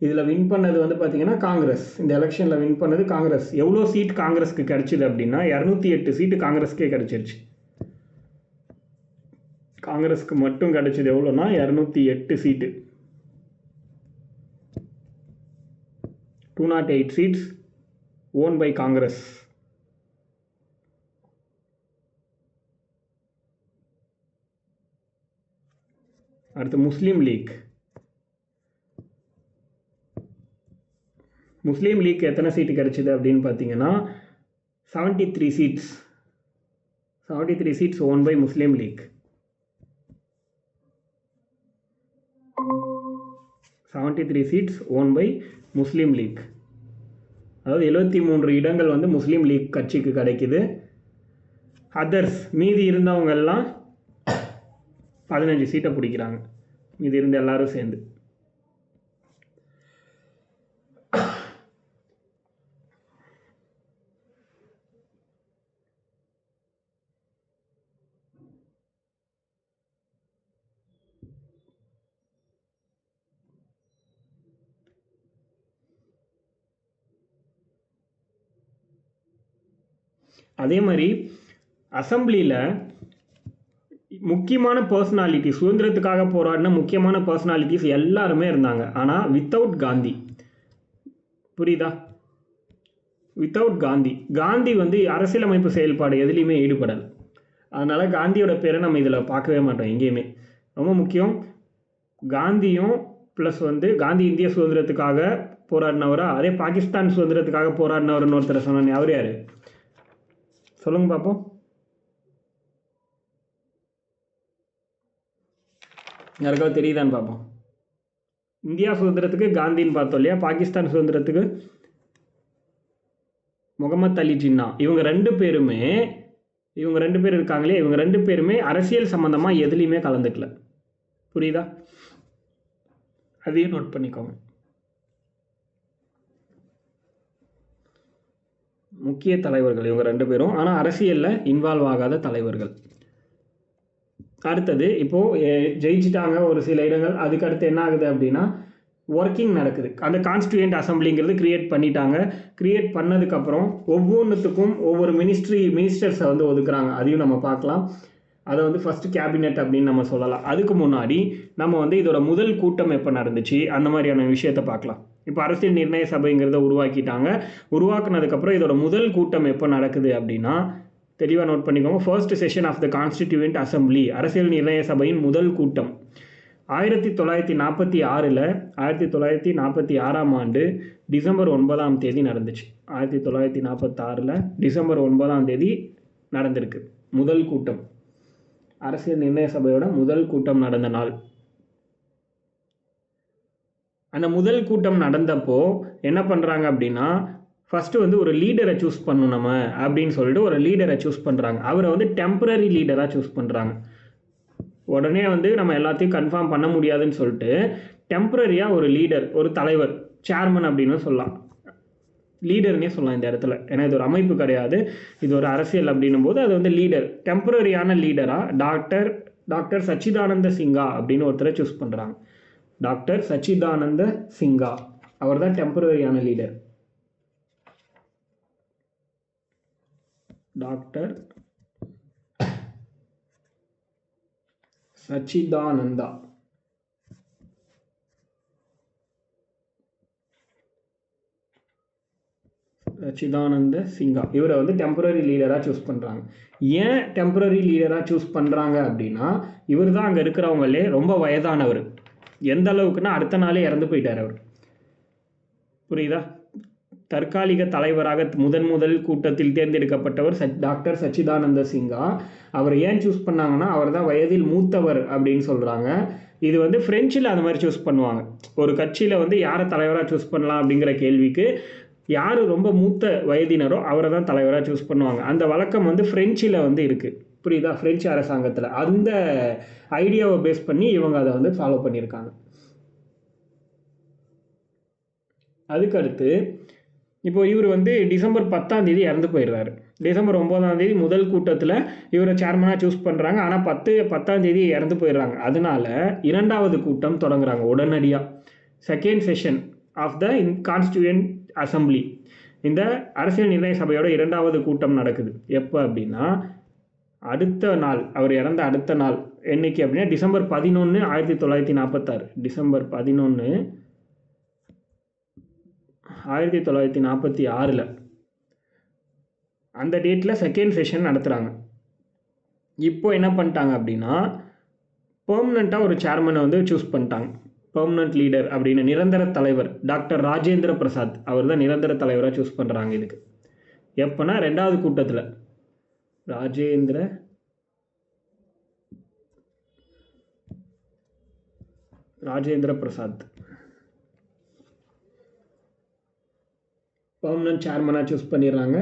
இதில் வின் பண்ணது வந்து பார்த்தீங்கன்னா காங்கிரஸ். இந்த எலெக்ஷனில் வின் பண்ணது காங்கிரஸ். எவ்வளோ சீட் காங்கிரஸ்க்கு கிடச்சிது அப்படின்னா 208 சீட்டு காங்கிரஸ்க்கே கிடச்சிருச்சு. காங்கிரஸ்க்கு மட்டும் கிடச்சிது எவ்வளோனா 208 சீட்டு. 208 சீட்ஸ் ஓன் பை காங்கிரஸ். அடுத்து முஸ்லீம் லீக். முஸ்லீம் லீக் எத்தனை சீட்டு கிடச்சிது அப்படின்னு பார்த்தீங்கன்னா 73 seats. 73 seats won by Muslim League. 73 seats won by Muslim League. அதாவது 73 இடங்கள் வந்து முஸ்லீம் லீக் கட்சிக்கு கிடைக்குது. அதர்ஸ் மீதி இருந்தவங்கெல்லாம் 15 சீட்டை பிடிக்கிறாங்க, மீதி இருந்த எல்லாரும் சேர்ந்து. அதே மாதிரி அசம்பிளியில் முக்கியமான பர்சனாலிட்டி, சுதந்திரத்துக்காக போராடின முக்கியமான பர்சனாலிட்டிஸ் எல்லாருமே இருந்தாங்க. ஆனால் வித்தவுட் காந்தி. புரியுதா? வித்தவுட் காந்தி. காந்தி வந்து அரசியலமைப்பு செயல்பாடு எதுலேயுமே ஈடுபடலை. அதனால் காந்தியோட பேரை நம்ம இதில் பார்க்கவே மாட்டோம் எங்கேயுமே. ரொம்ப முக்கியம். காந்தியும் ப்ளஸ் வந்து காந்தி இந்திய சுதந்திரத்துக்காக போராடினவரா, அதே பாகிஸ்தான் சுதந்திரத்துக்காக போராடினவர்னு ஒருத்தர் சொன்னானே, அவர் யார் சொல்லுங்க பார்ப்போம். யாருக்காவது தெரியுதான்னு பார்ப்போம். இந்தியா சுதந்திரத்துக்கு காந்தின்னு பார்த்தோம் இல்லையா, பாகிஸ்தான் சுதந்திரத்துக்கு முகமது அலி ஜின்னா. இவங்க ரெண்டு பேர் இருக்காங்களே, இவங்க ரெண்டு பேருமே அரசியல் சம்மந்தமாக எதுலேயுமே கலந்துக்கல. புரியுதா? அதையும் நோட் பண்ணிக்கோங்க. முக்கிய தலைவர்கள் இவங்க ரெண்டு பேரும், ஆனால் அரசியலில் இன்வால்வ் ஆகாத தலைவர்கள். அடுத்தது இப்போது ஜெயிச்சிட்டாங்க ஒரு சில இடங்கள். அதுக்கடுத்து என்ன ஆகுது அப்படின்னா ஒர்க்கிங் நடக்குது. அந்த கான்ஸ்டியூயன்ட் அசம்பிளிங்கிறது கிரியேட் பண்ணிட்டாங்க. கிரியேட் பண்ணதுக்கப்புறம் ஒவ்வொன்றுத்துக்கும் ஒவ்வொரு மினிஸ்டர்ஸை வந்து ஒதுக்குறாங்க. அதையும் நம்ம பார்க்கலாம். அதை வந்து ஃபஸ்ட்டு கேபினெட் அப்படின்னு நம்ம சொல்லலாம். அதுக்கு முன்னாடி நம்ம வந்து இதோட முதல் கூட்டம் எப்போ நடந்துச்சு அந்த மாதிரியான விஷயத்தை பார்க்கலாம். இப்போ அரசியல் நிர்ணய சபைங்கிறத உருவாக்கிட்டாங்க. உருவாக்குனதுக்கப்புறம் இதோட முதல் கூட்டம் எப்போ நடக்குது அப்படின்னா தெளிவாக நோட் பண்ணிக்கோங்க. First session of the constituent assembly, அரசியல் நிர்ணய சபையின் முதல் கூட்டம் 1946ஆம் ஆண்டு டிசம்பர் 9ஆம் தேதி நடந்துச்சு. 1946 டிசம்பர் 9ஆம் தேதி நடந்திருக்கு முதல் கூட்டம். அரசியல் நிர்ணய சபையோட முதல் கூட்டம் நடந்த நாள். அந்த முதல் கூட்டம் நடந்தப்போ என்ன பண்ணுறாங்க அப்படின்னா ஃபஸ்ட்டு வந்து ஒரு லீடரை சூஸ் பண்ணணும் நம்ம அப்படின்னு சொல்லிட்டு ஒரு லீடரை சூஸ் பண்ணுறாங்க. அவரை வந்து டெம்பரரி லீடராக சூஸ் பண்ணுறாங்க. உடனே வந்து நம்ம எல்லாத்தையும் கன்ஃபார்ம் பண்ண முடியாதுன்னு சொல்லிட்டு டெம்பரரியாக ஒரு லீடர், ஒரு தலைவர், சேர்மன் அப்படின்னு சொல்லலாம், லீடர்னே சொல்லலாம் இந்த இடத்துல. ஏன்னா இது ஒரு அமைப்பு கிடையாது, இது ஒரு அரசியல் அப்படின்னும் போது அது வந்து லீடர், டெம்பரரியான லீடராக டாக்டர் சச்சிதானந்த சிங்கா அப்படின்னு ஒருத்தரை சூஸ் பண்ணுறாங்க. டாக்டர் சச்சிதானந்த சிங்கா அவர் தான் டெம்பரரியான லீடர். டாக்டர் சச்சிதானந்த சிங்கா இவரை வந்து டெம்பரரி லீடராக சூஸ் பண்ணுறாங்க. ஏன் டெம்பரரி லீடராக சூஸ் பண்ணுறாங்க அப்படின்னா இவர் தான் அங்கே இருக்கிறவங்களே ரொம்ப வயதானவர். எந்த அளவுக்குன்னா அடுத்த நாளே இறந்து போயிட்டார் அவர். புரியுதா? தற்காலிக தலைவராக முதல் கூட்டத்தில் தேர்ந்தெடுக்கப்பட்டவர் டாக்டர் சச்சிதானந்த சிங்கா. அவர் ஏன் சூஸ் பண்ணாங்கன்னா அவர் தான் வயதில் மூத்தவர் அப்படின்னு சொல்கிறாங்க. இது வந்து ஃப்ரெஞ்சில் அந்த மாதிரி சூஸ் பண்ணுவாங்க. ஒரு கட்சியில் வந்து யாரை தலைவராக சூஸ் பண்ணலாம் அப்படிங்கிற கேள்விக்கு யார் ரொம்ப மூத்த வயதினரோ அவரை தான் தலைவராக சூஸ் பண்ணுவாங்க. அந்த வழக்கம் வந்து ஃப்ரெஞ்சில் வந்து இருக்குது. புரியுதா? ஃப்ரெஞ்சு அரசாங்கத்தில் அந்த ஐடியாவை பேஸ் பண்ணி இவங்க அதை வந்து ஃபாலோ பண்ணியிருக்காங்க. அதுக்கடுத்து இப்போ இவர் வந்து டிசம்பர் 10ஆம் தேதி இறந்து போயிடுறாரு. டிசம்பர் 9ஆம் தேதி முதல் கூட்டத்தில் இவரை சேர்மனாக சூஸ் பண்ணுறாங்க. ஆனால் 10ஆம் தேதி இறந்து போயிடுறாங்க. அதனால இரண்டாவது கூட்டம் தொடங்குறாங்க உடனடியாக. Second session of the constituent assembly, இந்த அரசியல் நிர்ணய சபையோட இரண்டாவது கூட்டம் நடக்குது. எப்போ அப்படின்னா அடுத்த நாள், அவர் இறந்த அடுத்த நாள் என்னைக்கு அப்படின்னா டிசம்பர் 11 1946. டிசம்பர் 11 1946 அந்த டேட்டில் செகண்ட் செஷன் நடத்துகிறாங்க. இப்போ என்ன பண்ணிட்டாங்க அப்படின்னா பெர்மனண்ட்டாக ஒரு சேர்மனை வந்து சூஸ் பண்ணிட்டாங்க. பெர்மனண்ட் லீடர் அப்படின்னு நிரந்தர தலைவர் டாக்டர் ராஜேந்திர பிரசாத் அவர் தான் நிரந்தர தலைவராக சூஸ் பண்ணுறாங்க. இதுக்கு எப்போனா ரெண்டாவது கூட்டத்தில் ராஜேந்திர பிரசாத் பெர்மனன்ட் சேர்மனாக சூஸ் பண்ணிடுறாங்க.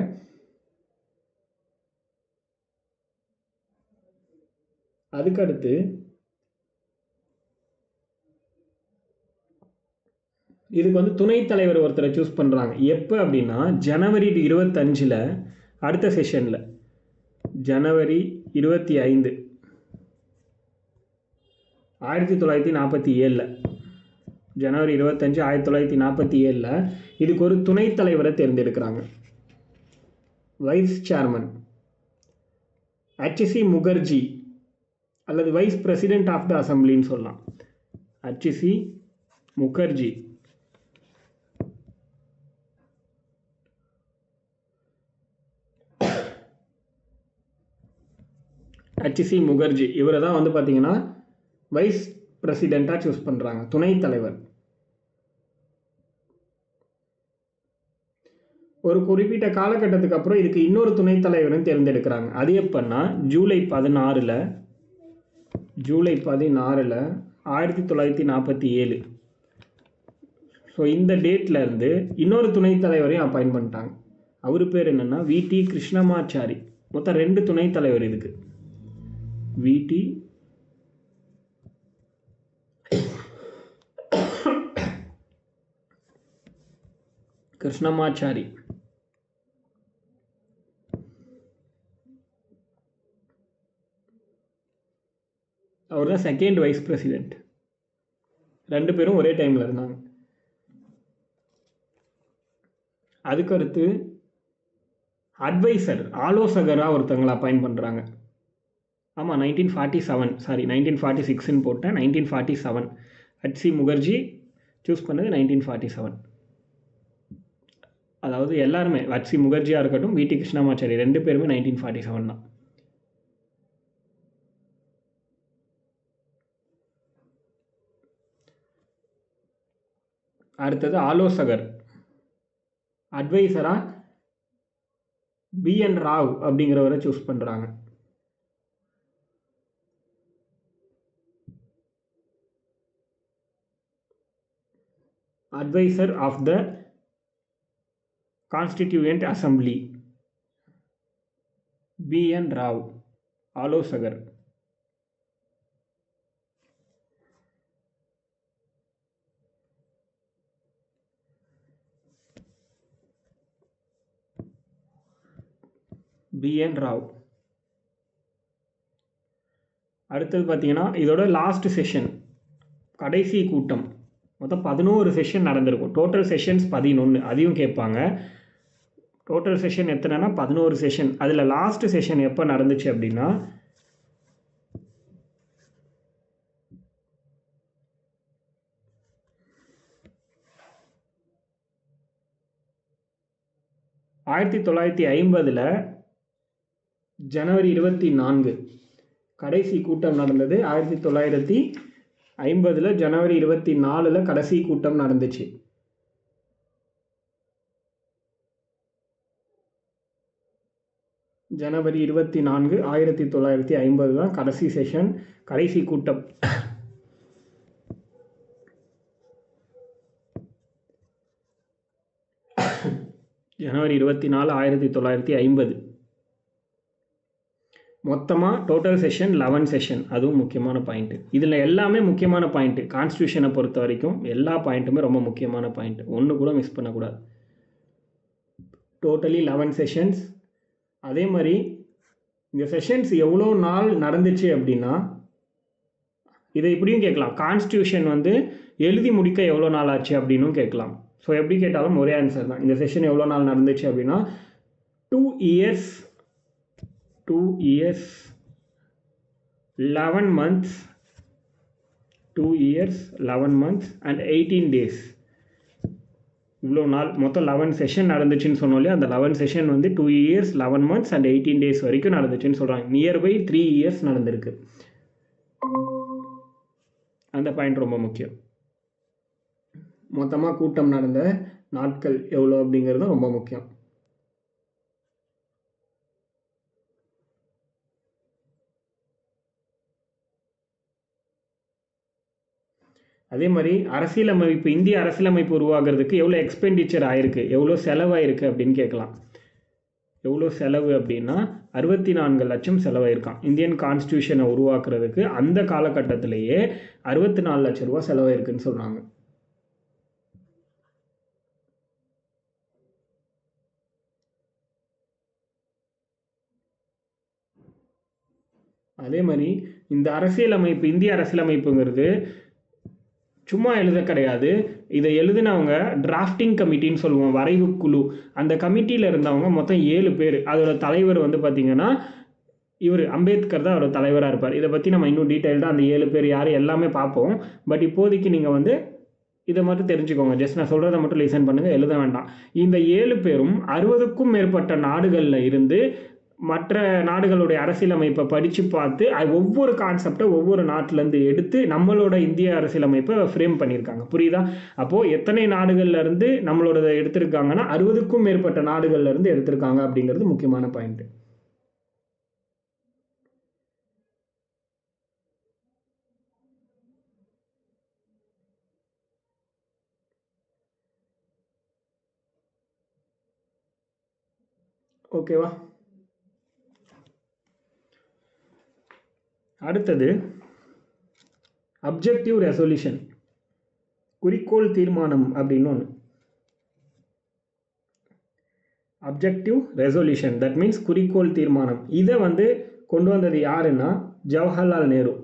அதுக்கடுத்து இதுக்கு வந்து துணைத் தலைவர் ஒருத்தரை சூஸ் பண்ணுறாங்க. எப்போ அப்படின்னா ஜனவரி 25 அடுத்த செஷனில், ஜனவரி 25 1947, ஜனவரி 25 1947 இதுக்கு ஒரு துணைத் தலைவரை தேர்ந்தெடுக்கிறாங்க. வைஸ் சேர்மன் HC முகர்ஜி அல்லது வைஸ் பிரசிடென்ட் ஆஃப் த அசம்பிளின்னு சொல்லலாம். HC முகர்ஜி இவரை தான் வந்து பார்த்தீங்கன்னா வைஸ் பிரசிடெண்ட்டாக சூஸ் பண்ணுறாங்க, துணைத் தலைவர். ஒரு குறிப்பிட்ட காலகட்டத்துக்கு அப்புறம் இதுக்கு இன்னொரு துணைத் தலைவரும் தேர்ந்தெடுக்கிறாங்க. அது எப்போன்னா ஜூலை 16 1947. ஸோ இந்த டேட்டில் இருந்து இன்னொரு துணைத் தலைவரையும் அப்பாயின்ட் பண்ணிட்டாங்க. அவர் பேர் என்னென்னா VT கிருஷ்ணமாச்சாரி. மொத்தம் 2 துணைத் தலைவர் இதுக்கு. VT கிருஷ்ணமாச்சாரி. அவர் தான் செகண்ட் வைஸ் பிரசிடெண்ட். 2 பேரும் ஒரே டைமில் இருந்தாங்க. அதுக்கடுத்து அட்வைசர், ஆலோசகராக ஒருத்தங்களை அப்பாயிண்ட் பண்ணுறாங்க. ஆமாம், 1947, சாரி 1946ன்னு போட்டேன், 1947. ஹச்சி முகர்ஜி சூஸ் பண்ணது 1947. அதாவது எல்லாருமே, ஹச்சி முகர்ஜியாக இருக்கட்டும், வி.டி. கிருஷ்ணமாச்சாரி 2 பேருமே 1947 தான். அடுத்தது ஆலோசகர், அட்வைசராக பி.என். ராவ் அப்படிங்கிறவரை சூஸ் பண்ணுறாங்க. Adviser of the constituent assembly, B N. Rau, ஆலோசகர். பி.என். ராவ். அடுத்தது பார்த்தீங்கன்னா இதோட லாஸ்ட் செஷன், கடைசி கூட்டம். மொத்தம் 11 செஷன் நடந்திருக்கும். டோட்டல் செஷன்ஸ் 11, அதையும் கேட்பாங்க. டோட்டல் செஷன் எத்தனைனா 11 செஷன். அதில் லாஸ்ட் செஷன் எப்போ நடந்துச்சு அப்படின்னா 1950 ஜனவரி 24 கடைசி கூட்டம் நடந்தது. 1950 ஜனவரி 24 கடைசி கூட்டம் நடந்துச்சு. ஜனவரி 24, 1950 தான் கடைசி செஷன், கடைசி கூட்டம். ஜனவரி 24, 1950. மொத்தமாக டோட்டல் செஷன் 11 செஷன். அதுவும் முக்கியமான பாயிண்ட்டு. இதில் எல்லாமே முக்கியமான பாயிண்ட்டு. கான்ஸ்டியூஷனை பொறுத்த வரைக்கும் எல்லா பாயிண்ட்டுமே ரொம்ப முக்கியமான பாயிண்ட்டு, ஒன்று கூட மிஸ் பண்ணக்கூடாது. Totally 11 sessions. அதே மாதிரி இந்த செஷன்ஸ் எவ்வளோ நாள் நடந்துச்சு அப்படின்னா, இதை இப்படியும் கேட்கலாம், கான்ஸ்டியூஷன் எழுதி முடிக்க எவ்வளோ நாள் ஆச்சு அப்படின்னும் கேட்கலாம். ஸோ எப்படி கேட்டாலும் ஒரே ஆன்சர் தான். இந்த செஷன் எவ்வளோ நாள் நடந்துச்சு அப்படின்னா 2 years 11 months 2 years 11 months and 18 days. இவ்வளோ நாள் மொத்தம் 11 செஷன் நடந்துச்சுன்னு சொன்னோம் இல்லையா. அந்த 11 session 2 years 11 months and 18 days வரைக்கும் நடந்துச்சுன்னு சொல்கிறாங்க. நியர்பை 3 years நடந்திருக்கு. அந்த பாயிண்ட் ரொம்ப முக்கியம். மொத்தமாக கூட்டம் நடந்த நாட்கள் எவ்வளோ அப்படிங்கிறது ரொம்ப முக்கியம். அதே மாதிரி அரசியலமைப்பு, இந்திய அரசியலமைப்பு உருவாகிறதுக்கு எவ்வளோ எக்ஸ்பெண்டிச்சர் ஆயிருக்கு, எவ்வளோ செலவாயிருக்கு அப்படின்னு கேட்கலாம். எவ்வளோ செலவு அப்படின்னா 64 லட்சம் செலவாயிருக்கான். இந்தியன் கான்ஸ்டியூஷனை உருவாக்குறதுக்கு அந்த காலகட்டத்திலேயே 64 லட்சம் ரூபா செலவாயிருக்குன்னு சொன்னாங்க. அதே மாதிரி இந்த அரசியலமைப்பு, இந்திய அரசியலமைப்புங்கிறது சும்மா எழுத கிடையாது. இதை எழுதினவங்க டிராஃப்டிங் கமிட்டின்னு சொல்லுவோம், வரைவு குழு. அந்த கமிட்டியில் இருந்தவங்க மொத்தம் 7 பேர். அதோட தலைவர் பார்த்திங்கன்னா இவர் அம்பேத்கர் தான் அவரோட தலைவராக இருப்பார். இதை பற்றி நம்ம இன்னும் டீட்டெயில்டாக அந்த 7 பேர் யார் எல்லாமே பார்ப்போம். பட் இப்போதைக்கு நீங்கள் இதை மட்டும் தெரிஞ்சுக்கோங்க. ஜஸ்ட் நான் சொல்கிறத மட்டும் லிசன் பண்ணுங்கள், எழுத வேண்டாம். இந்த 7 பேரும் 60க்கும் மேற்பட்ட நாடுகளில் இருந்து மற்ற நாடுகளுடைய அரசியலமைப்பை படித்து பார்த்து ஒவ்வொரு கான்செப்டை ஒவ்வொரு நாட்டிலேருந்து எடுத்து நம்மளோட இந்திய அரசியலமைப்பை ஃப்ரேம் பண்ணியிருக்காங்க. புரியுதா? அப்போது எத்தனை நாடுகள்லேருந்து நம்மளோட எடுத்திருக்காங்கன்னா 60க்கும் மேற்பட்ட நாடுகள்லேருந்து எடுத்திருக்காங்க அப்படிங்கிறது முக்கியமான பாயிண்ட்டு. ஓகேவா? அடுத்தது அப்ஜெக்டிவ் ரெசல்யூஷன், குறிக்கோள் தீர்மானம் அப்படின்னு ஒன்று. அப்ஜெக்டிவ் ரெசல்யூஷன், தட் மீன்ஸ் குறிக்கோள் தீர்மானம். இதை கொண்டு வந்தது யாருன்னா ஜவஹர்லால் நேரு.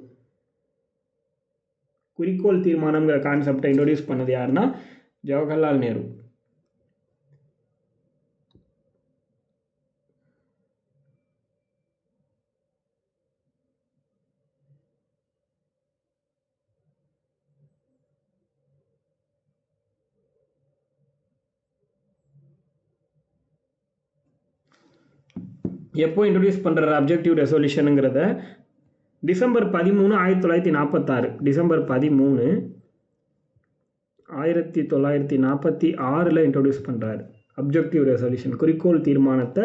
குறிக்கோள் தீர்மானம்ங்கிற கான்செப்டை இன்ட்ரோடியூஸ் பண்ணது யாருன்னா ஜவஹர்லால் நேரு. எப்போ இன்ட்ரடியூஸ் பண்ணுற அப்ஜெக்டிவ் ரெசல்யூஷனுங்கிறத டிசம்பர் 13 1946, டிசம்பர் 13 1946 இன்ட்ரடியூஸ் பண்ணுறாரு அப்ஜெக்டிவ் ரெசல்யூஷன், குறிக்கோள் தீர்மானத்தை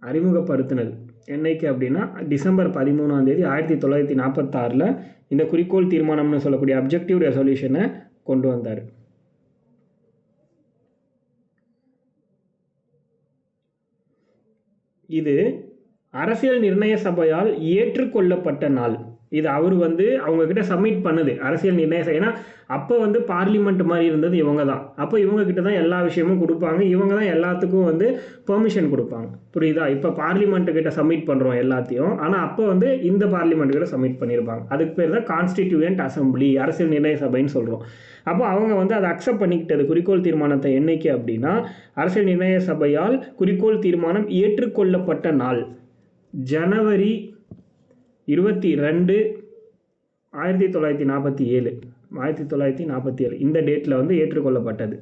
அறிமுகப்படுத்தினது. என்னைக்கு அப்படின்னா டிசம்பர் 13 1946 இந்த குறிக்கோள் தீர்மானம்னு சொல்லக்கூடிய அப்ஜெக்டிவ் ரெசல்யூஷனை கொண்டு வந்தார். இது அரசியல் நிர்ணய சபையால் ஏற்றுக்கொள்ளப்பட்ட நாள். இது அவர் அவங்கக்கிட்ட சப்மிட் பண்ணுது அரசியல் நிர்ணய சபை. ஏன்னா அப்போ பார்லிமெண்ட் மாதிரி இருந்தது இவங்க தான். அப்போ இவங்கக்கிட்ட தான் எல்லா விஷயமும் கொடுப்பாங்க, இவங்க தான் எல்லாத்துக்கும் பெர்மிஷன் கொடுப்பாங்க. புரியுதா? இப்போ பார்லிமெண்ட்டுக்கிட்ட சப்மிட் பண்ணுறோம் எல்லாத்தையும், ஆனால் அப்போ இந்த பார்லிமெண்ட்டுக்கிட்ட சப்மிட் பண்ணியிருப்பாங்க. அதுக்கு பேர் தான் கான்ஸ்டிடியூயன்ட் அசம்பிளி, அரசியல் நிர்ணய சபைன்னு சொல்கிறோம். அப்போ அவங்க அதை அக்செப்ட் பண்ணிக்கிட்டது குறிக்கோள் தீர்மானத்தை. என்னைக்கு அப்படின்னா அரசியல் நிர்ணய சபையால் குறிக்கோள் தீர்மானம் ஏற்றுக்கொள்ளப்பட்ட நாள் ஜனவரி 22 1947 இந்த டேட்டில் ஏற்றுக்கொள்ளப்பட்டது.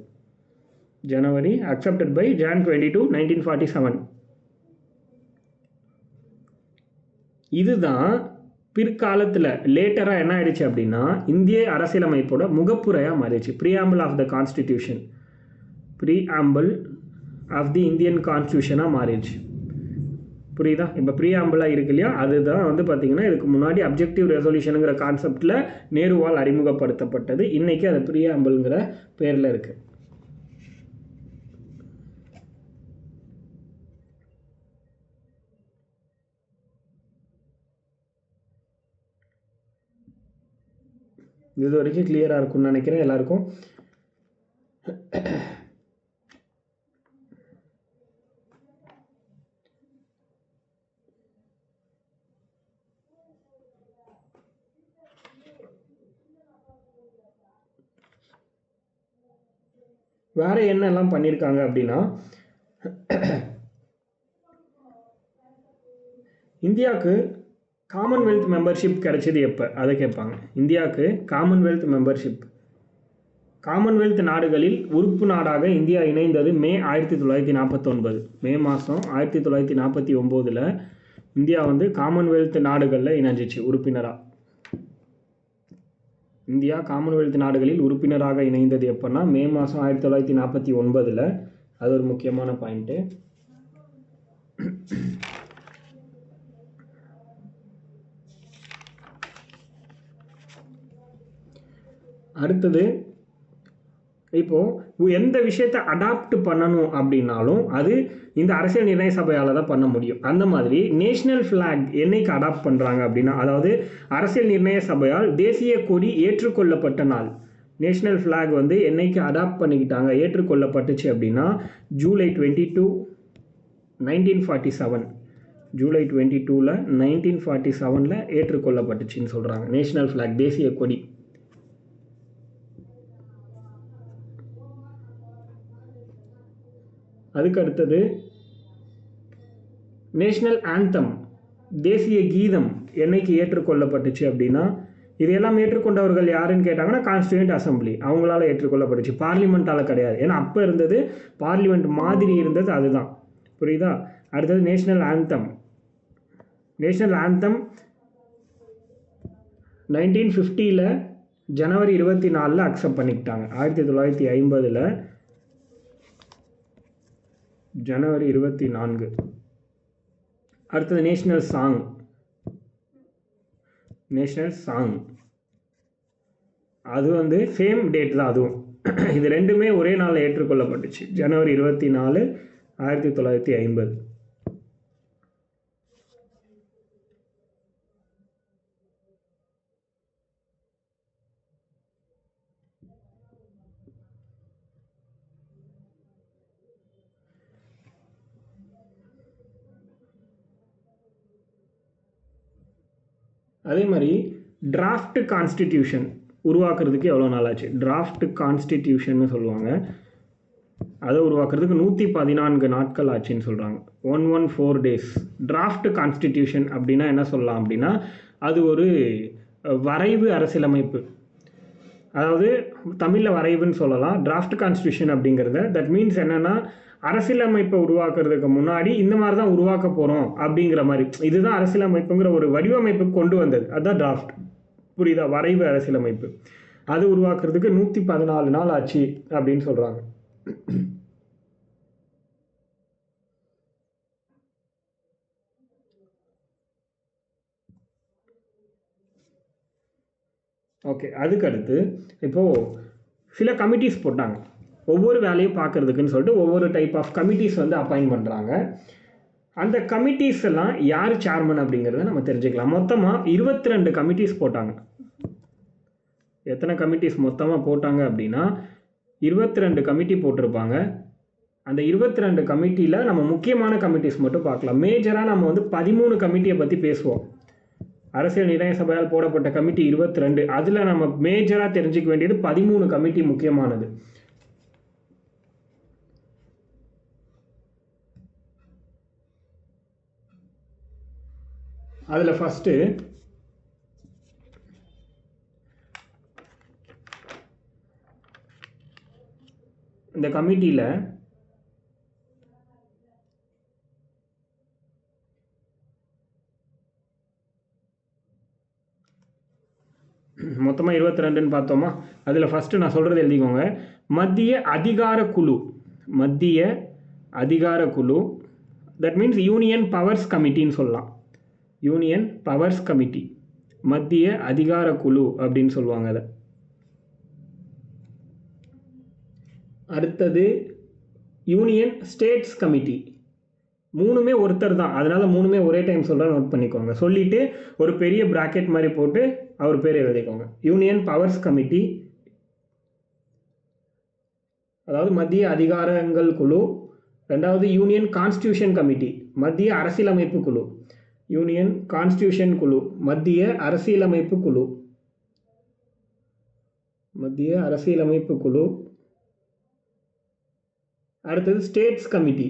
ஜனவரி அக்செப்டட் பை Jan 22, 1947. இதுதான் பிற்காலத்தில் லேட்டராக என்ன ஆயிடுச்சு அப்படின்னா இந்திய அரசியலமைப்போட முகப்புரையாக மாறிடுச்சு. Preamble of the constitution, preamble of the Indian கான்ஸ்டியூஷனாக மாறிடுச்சு. புரியுதா? இப்போ ப்ரீஆம்பிளாக இருக்கு இல்லையா, அதுதான் பார்த்திங்கன்னா இதுக்கு முன்னாடி அப்ஜெக்டிவ் ரெசல்யூஷனுங்கிற கான்செப்டில் நேருவால் அறிமுகப்படுத்தப்பட்டது. இன்றைக்கி அது ப்ரீஆம்பிள்ங்கிற பேரில் இருக்குது. இது வரைக்கும் கிளியராக இருக்கும்னு நினைக்கிறேன் எல்லாருக்கும். வேறு என்னெல்லாம் பண்ணியிருக்காங்க அப்படின்னா இந்தியாவுக்கு காமன்வெல்த் மெம்பர்ஷிப் கிடைச்சது எப்போ அதை கேட்பாங்க. இந்தியாவுக்கு காமன்வெல்த் மெம்பர்ஷிப், காமன்வெல்த் நாடுகளில் உறுப்பு நாடாக இந்தியா இணைந்தது மே 1949. மே மாதம் 1949 இந்தியா காமன்வெல்த் நாடுகளில் இணைஞ்சிச்சு உறுப்பினராக. இந்தியா காமன்வெல்த் நாடுகளில் உறுப்பினராக இணைந்தது எப்போன்னா மே மாதம் 1949. அது ஒரு முக்கியமான பாயிண்ட்டு. அடுத்தது இப்போது எந்த விஷயத்தை அடாப்ட் பண்ணணும் அப்படின்னாலும் அது இந்த அரசியல் நிர்ணய சபையால் தான் பண்ண முடியும். அந்த மாதிரி நேஷ்னல் ஃப்ளாக் என்னைக்கு அடாப்ட் பண்ணுறாங்க அப்படின்னா, அதாவது அரசியல் நிர்ணய சபையால் தேசிய கொடி ஏற்றுக்கொள்ளப்பட்ட நாள். நேஷ்னல் ஃப்ளாக் என்னைக்கு அடாப்ட் பண்ணிக்கிட்டாங்க, ஏற்றுக்கொள்ளப்பட்டுச்சு அப்படின்னா ஜூலை 22, 1947. ஜூலை 22 1947 ஏற்றுக்கொள்ளப்பட்டுச்சுன்னு சொல்கிறாங்க நேஷ்னல் ஃப்ளாக், தேசிய கொடி. அதுக்கு அடுத்தது நேஷ்னல் ஆந்தம், தேசிய கீதம் என்னைக்கு ஏற்றுக்கொள்ளப்பட்டுச்சு அப்படின்னா, இதையெல்லாம் ஏற்றுக்கொண்டவர்கள் யாருன்னு கேட்டாங்கன்னா கான்ஸ்டிடியூயன்ட் அசம்பிளி, அவங்களால ஏற்றுக்கொள்ளப்பட்டுச்சு, பார்லிமெண்ட்டால் கிடையாது. ஏன்னா அப்போ இருந்தது பார்லிமெண்ட் மாதிரி இருந்தது, அதுதான். புரியுதா? அடுத்தது நேஷ்னல் ஆந்தம். நேஷ்னல் ஆந்தம் 1950 ஜனவரி 24 அக்செப்ட் பண்ணிக்கிட்டாங்க. 1950 ஜனவரி 24. அடுத்தது நேஷ்னல் சாங். நேஷ்னல் சாங் அது சேம் டேட் தான் அதுவும். இது ரெண்டுமே ஒரே நாளில் ஏற்றுக்கொள்ளப்பட்டுச்சு, ஜனவரி 24, 1950. அதே மாதிரி டிராஃப்ட் கான்ஸ்டிடியூஷன் உருவாக்குறதுக்கு எவ்வளோ நாள் ஆச்சு? டிராஃப்ட் கான்ஸ்டிடியூஷன்னு சொல்லுவாங்க. அதை உருவாக்குறதுக்கு 114 நாட்கள் ஆச்சுன்னு சொல்கிறாங்க. 114 days. டிராஃப்ட் கான்ஸ்டிடியூஷன் அப்படின்னா என்ன சொல்லலாம் அப்படின்னா, அது ஒரு வரைவு அரசியலமைப்பு. அதாவது தமிழில் வரைவுன்னு சொல்லலாம். டிராஃப்ட் கான்ஸ்டியூஷன் அப்படிங்கிறத தட் மீன்ஸ் என்னென்னா அரசியலமைப்பை உருவாக்குறதுக்கு முன்னாடி இந்த மாதிரி தான் உருவாக்க போகிறோம் அப்படிங்கிற மாதிரி, இதுதான் அரசியலமைப்புங்கிற ஒரு வடிவமைப்பு கொண்டு வந்தது, அதுதான் டிராஃப்ட். புரியுதா? வரைவு அரசியலமைப்பு அது உருவாக்குறதுக்கு 114 நாள் ஆச்சு அப்படின்னு சொல்கிறாங்க. ஓகே, அதுக்கடுத்து இப்போது சில கமிட்டிஸ் போட்டாங்க ஒவ்வொரு வேலையும் பார்க்குறதுக்குன்னு சொல்லிட்டு ஒவ்வொரு டைப் ஆஃப் கமிட்டிஸ் வந்து அப்பாயின்ட் பண்ணுறாங்க. அந்த கமிட்டிஸ் எல்லாம் யார் சேர்மன் அப்படிங்கிறத நம்ம தெரிஞ்சுக்கலாம். மொத்தமாக 22 கமிட்டிஸ் போட்டாங்க. எத்தனை கமிட்டிஸ் மொத்தமாக போட்டாங்க அப்படின்னா 22 கமிட்டி போட்டிருப்பாங்க. அந்த 22 கமிட்டியில் நம்ம முக்கியமான கமிட்டிஸ் மட்டும் பார்க்கலாம். மேஜராக நம்ம வந்து 13 கமிட்டியை பற்றி பேசுவோம். அரசியல் நிர்ணய சபையால் போடப்பட்ட கமிட்டி 22, அதில் நம்ம மேஜராக தெரிஞ்சுக்க வேண்டியது 13 கமிட்டி முக்கியமானது. அதில் ஃபஸ்ட்டு இந்த கமிட்டியில் மொத்தமாக 22ன்னு பார்த்தோமா? அதில் ஃபஸ்ட்டு நான் சொல்கிறது எழுதிக்கோங்க. மத்திய அதிகார குழு, மத்திய அதிகார குழு, தட் மீன்ஸ் யூனியன் பவர்ஸ் கமிட்டின்னு சொல்லலாம். யூனியன் பவர்ஸ் கமிட்டி, மத்திய அதிகார குழு அப்படின்னு சொல்லுவாங்க அதை. அடுத்தது யூனியன் ஸ்டேட்ஸ் கமிட்டி. மூணுமே ஒருத்தர் தான், அதனால் மூணுமே ஒரே டைம் சொல்கிற நோட் பண்ணிக்கோங்க. சொல்லிவிட்டு ஒரு பெரிய ப்ராக்கெட் மாதிரி போட்டு அவர் பேர் எழுதிக்கோங்க. யூனியன் பவர்ஸ் கமிட்டி, அதாவது மத்திய அதிகாரங்கள் குழு. ரெண்டாவது யூனியன் கான்ஸ்டியூஷன் கமிட்டி, மத்திய அரசியலமைப்பு குழு. யூனியன் கான்ஸ்டியூஷன் குழு, மத்திய அரசியலமைப்பு குழு, மத்திய அரசியலமைப்பு குழு. அடுத்தது states committee,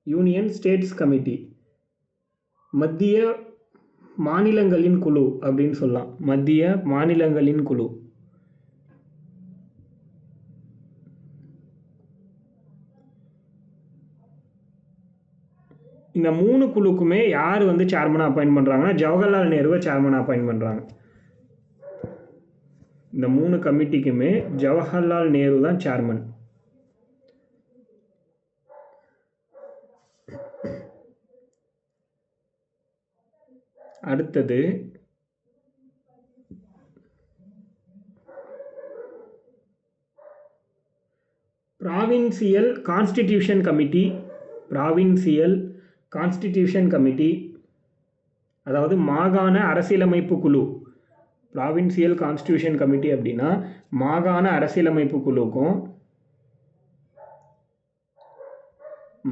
union states committee, மத்திய மாநிலங்களின் குழு அப்படின்னு சொல்லலாம். மத்திய மாநிலங்களின் குழு. இந்த மூணு குழுக்குமே யார் வந்து சேர்மனாக அப்பாயின்ட் பண்ணுறாங்கன்னா ஜவஹர்லால் நேருவை சேர்மனாக அப்பாயின்ட் பண்ணுறாங்க. இந்த மூணு கமிட்டிக்குமே ஜவஹர்லால் நேரு தான் சேர்மன். அடுத்தது provincial constitution committee. Provincial constitution committee, அதாவது மாகாண அரசியலமைப்பு குழு. ப்ராவின்சியல் கான்ஸ்டிடியூஷன் கமிட்டி அப்படின்னா மாகாண அரசியலமைப்பு குழுக்கும்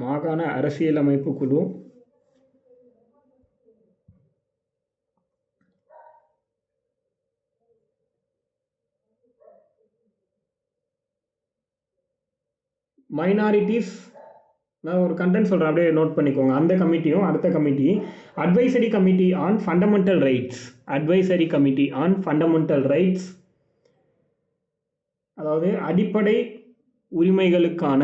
மாகாண அரசியலமைப்பு குழு மைனாரிட்டிஸ், நான் ஒரு கண்டென்ட் சொல்கிறேன், அப்படியே நோட் பண்ணிக்கோங்க. அந்த கமிட்டியும் அடுத்த committee advisory committee on fundamental rights. Advisory committee on fundamental rights, அதாவது அடிப்படை உரிமைகளுக்கான,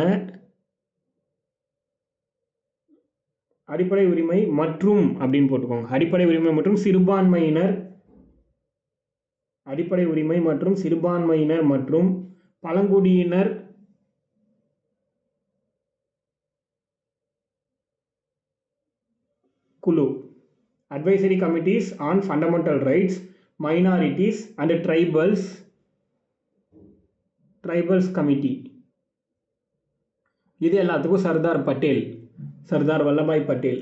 அடிப்படை உரிமை மற்றும் அப்படின்னு போட்டுக்கோங்க. அடிப்படை உரிமை மற்றும் சிறுபான்மையினர், அடிப்படை உரிமை மற்றும் சிறுபான்மையினர் மற்றும் பழங்குடியினர் குழு. Advisory committees on fundamental rights, minorities and tribals committee. இது எல்லாத்துக்கும் Sardar Patel, Sardar Vallabhbhai Patel.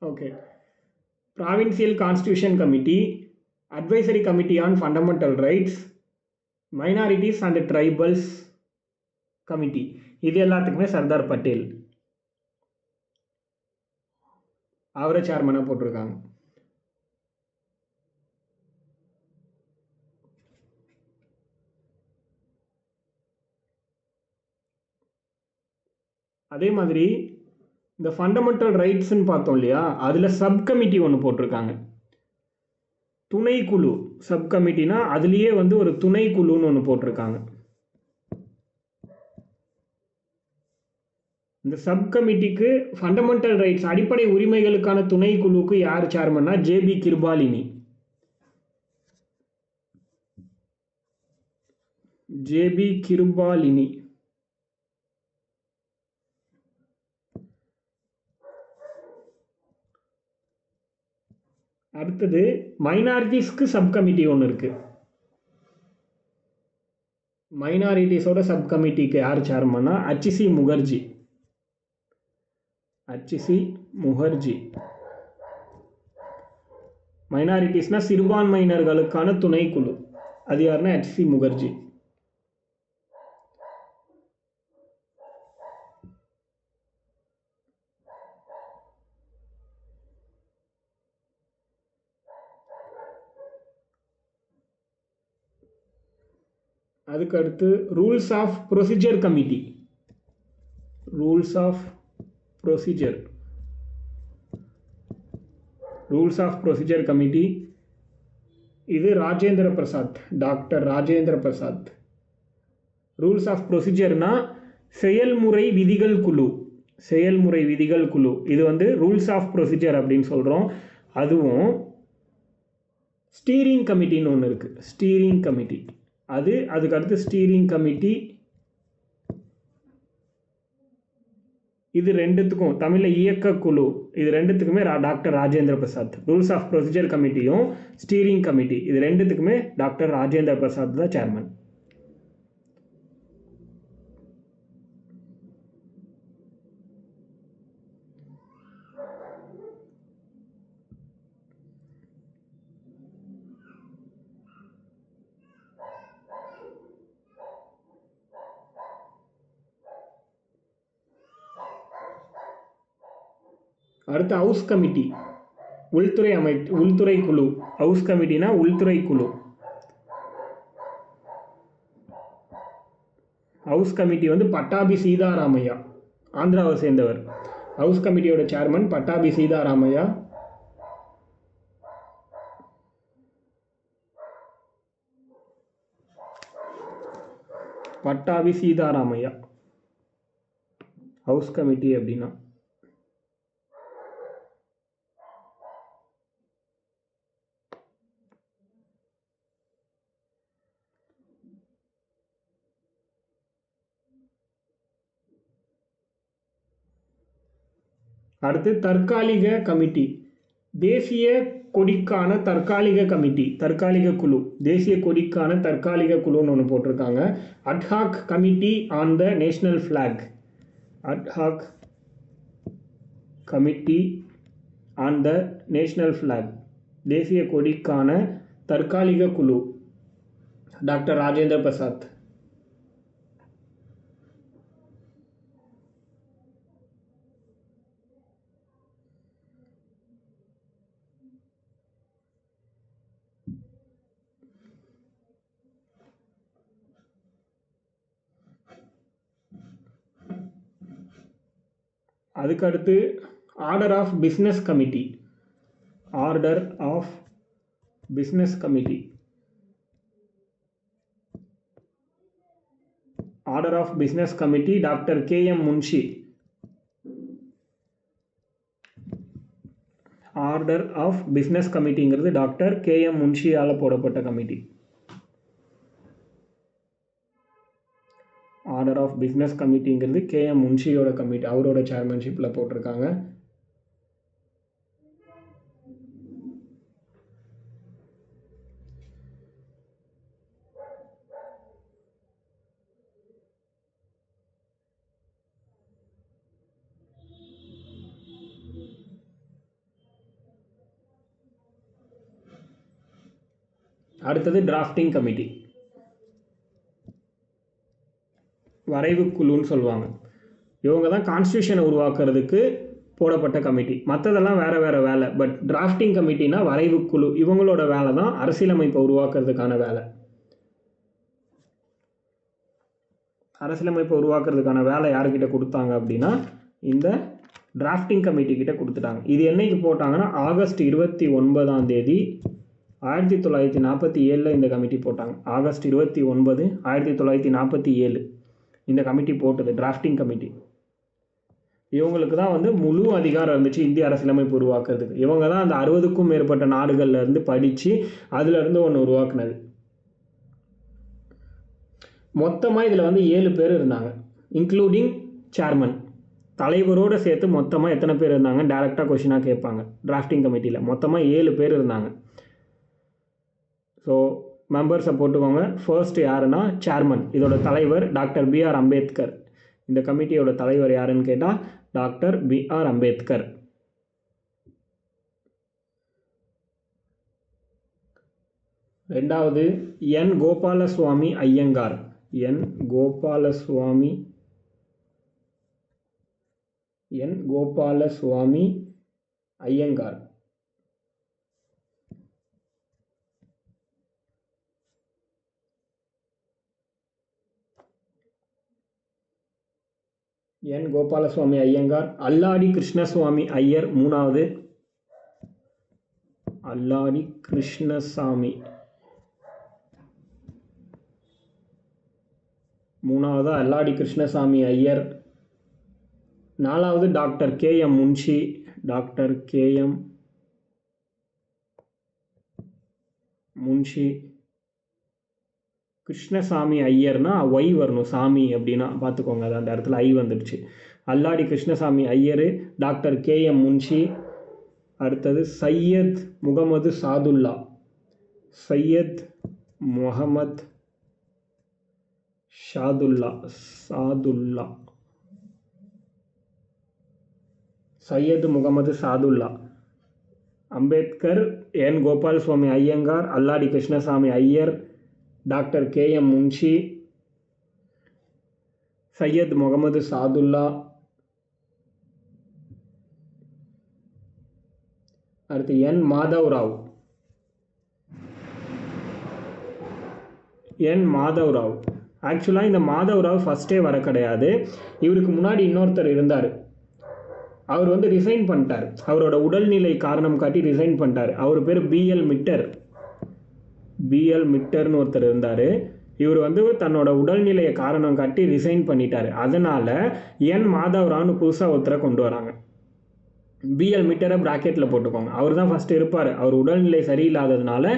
Okay, provincial constitution committee, advisory committee on fundamental rights, minorities and tribals committee. இது எல்லாத்துக்குமே சர்தார் பட்டேல் அவரை சேர்மனாக போட்டிருக்காங்க. அதே மாதிரி இந்த ஃபண்டமெண்டல் ரைட்ஸ்ன்னு பார்த்தோம் இல்லையா, அதில் சப் கமிட்டி ஒன்று போட்டிருக்காங்க. துணைக்குழு சப் கமிட்டினா அதுலேயே வந்து ஒரு துணைக்குழுன்னு ஒன்று போட்டிருக்காங்க. இந்த சப் கமிட்டிக்கு ஃபண்டமெண்டல் ரைட்ஸ் அடிப்படை உரிமைகளுக்கான துணைக்குழுவுக்கு யார் சேர்மன்னா ஜேபி கிருபாலினி. ஜேபி கிருபாலினி. அடுத்தது மைனாரிட்டிஸ்க்கு சப் கமிட்டி ஒன்று இருக்கு. மைனாரிட்டிஸோட சப் கமிட்டிக்கு யார் சேர்மன்னா HC முகர்ஜி. HC முகர்ஜி. மைனாரிட்டிஸ்னா சிறுபான்மையினர்களுக்கான துணைக்குழு, அது யாருன்னா HC முகர்ஜி. அதுக்கு அடுத்து rules of procedure committee. Rules of procedure. Rules of procedure committee இது Rajendra Prasad, doctor Rajendra Prasad. Rules of ப்ரொசீஜர்னா செயல்முறை விதிகள் குழு. செயல்முறை விதிகள் குழு இது வந்து ரூல்ஸ் ஆஃப் ப்ரொசீஜர் அப்படின்னு சொல்கிறோம். அதுவும் ஸ்டீரிங் கமிட்டின்னு ஒன்று இருக்குது. ஸ்டீரிங் கமிட்டி அதுக்கு அடுத்து ஸ்டீரிங் கமிட்டி. இது ரெண்டுத்துக்கும் தமிழில் இயக்கக்குழு, இது ரெண்டுத்துக்குமே doctor Rajendra Prasad. Rules of procedure கமிட்டியும் ஸ்டீரிங் கமிட்டி இது ரெண்டுத்துக்குமே டாக்டர் ராஜேந்திர பிரசாத் தான் சேர்மன். அடுத்து ஹவுஸ் கமிட்டி, உள்துறை குழு. ஹவுஸ் கமிட்டினா உள்துறை குழு. ஹவுஸ் கமிட்டி வந்து பட்டாபி சீதாராமையா, ஆந்திராவை சேர்ந்தவர். ஹவுஸ் கமிட்டியோட chairman Pattabhi Sitaramayya. Pattabhi Sitaramayya house committee அப்படின்னா. அடுத்து தற்காலிக கமிட்டி. தேசிய கொடிக்கான தற்காலிக கமிட்டி, தற்காலிக குழு. தேசிய கொடிக்கான தற்காலிக குழுன்னு ஒன்று போட்டிருக்காங்க. Ad hoc committee on the national flag. Ad hoc committee on the national flag. தேசிய கொடிக்கான தற்காலிக குழு டாக்டர் ராஜேந்திர பிரசாத். அதுக்கடுத்து order of business committee. Order of business committee. Order of business committee doctor KM Munshi. Order of business கமிட்டிங்கிறது டாக்டர் KM முன்ஷியால் போடப்பட்ட கமிட்டி. ஆர்டர் ஆஃப் பிஸ்னஸ் கமிட்டிங்கிறது KM முன்ஷியோட கமிட்டி, அவரோட சேர்மன்ஷிப்பில் போட்டிருக்காங்க. அடுத்தது டிராஃப்டிங் கமிட்டி, வரைவு குழுன்னு சொல்லுவாங்க. இவங்க தான் கான்ஸ்டியூஷனை உருவாக்குறதுக்கு போடப்பட்ட கமிட்டி. மற்றதெல்லாம் வேறு வேறு வேலை. பட் டிராஃப்டிங் கமிட்டினா வரைவு குழு, இவங்களோட வேலை தான் அரசியலமைப்பை உருவாக்குறதுக்கான வேலை. அரசியலமைப்பை உருவாக்குறதுக்கான வேலை யாருக்கிட்ட கொடுத்தாங்க அப்படின்னா இந்த டிராஃப்டிங் கமிட்டி கிட்ட கொடுத்துட்டாங்க. இது என்னைக்கு போட்டாங்கன்னா ஆகஸ்ட் 29 1947 இந்த கமிட்டி போட்டாங்க. ஆகஸ்ட் 29 1947 இந்த கமிட்டி போட்டது டிராஃப்டிங் கமிட்டி. இவங்களுக்கு தான் வந்து முழு அதிகாரம் இருந்துச்சு இந்திய அரசியலமைப்பு உருவாக்குறதுக்கு. இவங்க தான் அந்த 60க்கும் மேற்பட்ட நாடுகள்லேருந்து படித்து அதிலேருந்து ஒன்று உருவாக்குனது. மொத்தமாக இதில் வந்து 7 பேர் இருந்தாங்க, இன்க்ளூடிங் சேர்மன். தலைவரோடு சேர்த்து மொத்தமாக எத்தனை பேர் இருந்தாங்க டேரெக்டாக கொஷினாக கேட்பாங்க. டிராஃப்டிங் கமிட்டியில் மொத்தமாக 7 பேர் இருந்தாங்க. ஸோ மெம்பர்ஸை போட்டுக்கோங்க. ஃபர்ஸ்ட் யாருன்னா சேர்மன். இதோட தலைவர் டாக்டர் B.R. அம்பேத்கர். இந்த கமிட்டியோட தலைவர் யாருன்னு கேட்டால் டாக்டர் B.R. அம்பேத்கர். ரெண்டாவது N. Gopalaswami Iyengar. N. Gopalaswami Iyengar. N. Gopalaswami Ayyangar. அல்லாடி கிருஷ்ணசுவாமி ஐயர் மூணாவது. அல்லாடி கிருஷ்ணசாமி மூணாவது அல்லாடி கிருஷ்ணசாமி ஐயர். நாலாவது doctor K.M. Munshi. Doctor K.M. Munshi. Krishnaswami ஐயர்னா ஒய் வரணும், சாமி அப்படின்னா பார்த்துக்கோங்க, அது அந்த இடத்துல ஐ வந்துடுச்சு. Alladi Krishnaswami Iyer, doctor K.M. முன்ஷி. அடுத்தது Syed Mohammed Saadulla. Syed Mohammed Saadulla. Syed Mohammed Saadulla. Ambedkar, N. Gopalaswami Ayyangar, Alladi Krishnaswami Iyer, doctor K.M. Munshi, Syed Mohammed Saadulla. அடுத்து N. மாதவராவ். N. மாதவராவ். ஆக்சுவலாக இந்த மாதவராவ் ஃபஸ்ட்டே வர கிடையாது. இவருக்கு முன்னாடி இன்னொருத்தர் இருந்தார். அவர் வந்து ரிசைன் பண்ணிட்டார். அவரோட உடல்நிலை காரணம் காட்டி ரிசைன் பண்ணிட்டார். அவர் பேர் B.L. மிட்டர். B.L. மிட்டர்னு ஒருத்தர் இருந்தார். இவர் வந்து தன்னோட உடல்நிலையை காரணம் காட்டி ரிசைன் பண்ணிட்டார். அதனால் N. மாதவராவ்னு புதுசாக ஒருத்தரை கொண்டு வராங்க. B.L. மிட்டரை ப்ராக்கெட்டில் போட்டுக்கோங்க. அவர் தான் ஃபஸ்ட்டு இருப்பார். அவர் உடல்நிலை சரியில்லாததுனால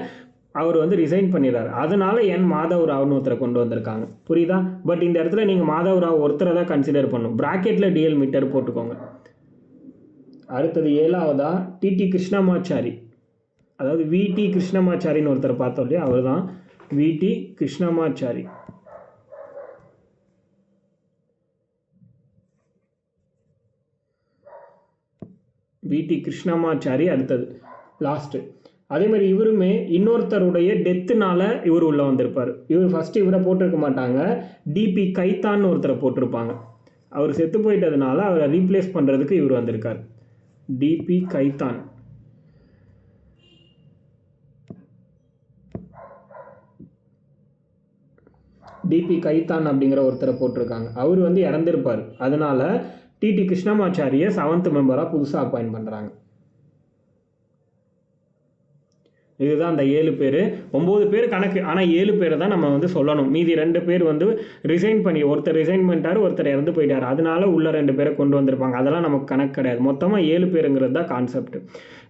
அவர் வந்து ரிசைன் பண்ணிடுறாரு. அதனால் N. மாதவராவ்னு ஒருத்தரை கொண்டு வந்திருக்காங்க. புரியுதா? பட் இந்த இடத்துல நீங்கள் மாதவராவ் ஒருத்தரை தான் கன்சிடர் பண்ணணும். ப்ராக்கெட்டில் D.L. மிட்டர் போட்டுக்கோங்க. அடுத்தது 7வதா T.T. கிருஷ்ணமாச்சாரி. அதாவது V.T. கிருஷ்ணமாச்சாரின்னு ஒருத்தரை பார்த்தோம் இல்லையா, அவர் தான் V.T. கிருஷ்ணமாச்சாரி. V.T. கிருஷ்ணமாச்சாரி அடுத்தது லாஸ்ட்டு. அதே மாதிரி இவருமே இன்னொருத்தருடைய டெத்துனால இவர் உள்ளே வந்திருப்பார். இவர் ஃபஸ்ட்டு இவரை போட்டிருக்க மாட்டாங்க, D.P. கைத்தான்னு ஒருத்தரை போட்டிருப்பாங்க. அவர் செத்து போயிட்டதுனால அவரை ரீப்ளேஸ் பண்ணுறதுக்கு இவர் வந்திருக்கார். D.P. கைத்தான். D.P. கைத்தான் அப்படிங்கிற ஒருத்தரை போட்டிருக்காங்க. அவர் வந்து இறந்திருப்பார். அதனால் T.T. கிருஷ்ணமாச்சாரியை 7th மெம்பராக புதுசாக அப்பாயிண்ட் பண்ணுறாங்க. இதுதான் அந்த 7 பேர். 9 பேர் கணக்கு. ஆனால் 7 பேரை தான் நம்ம வந்து சொல்லணும். மீதி 2 பேர் வந்து ரிசைன் பண்ணி, ஒருத்தர் ரிசைன் பண்ணிட்டார், ஒருத்தர் இறந்து போயிட்டார். அதனால உள்ள 2 பேரை கொண்டு வந்திருப்பாங்க. அதெல்லாம் நமக்கு கணக்கு கிடையாது. மொத்தமாக 7 பேருங்கிறது தான் கான்செப்ட்.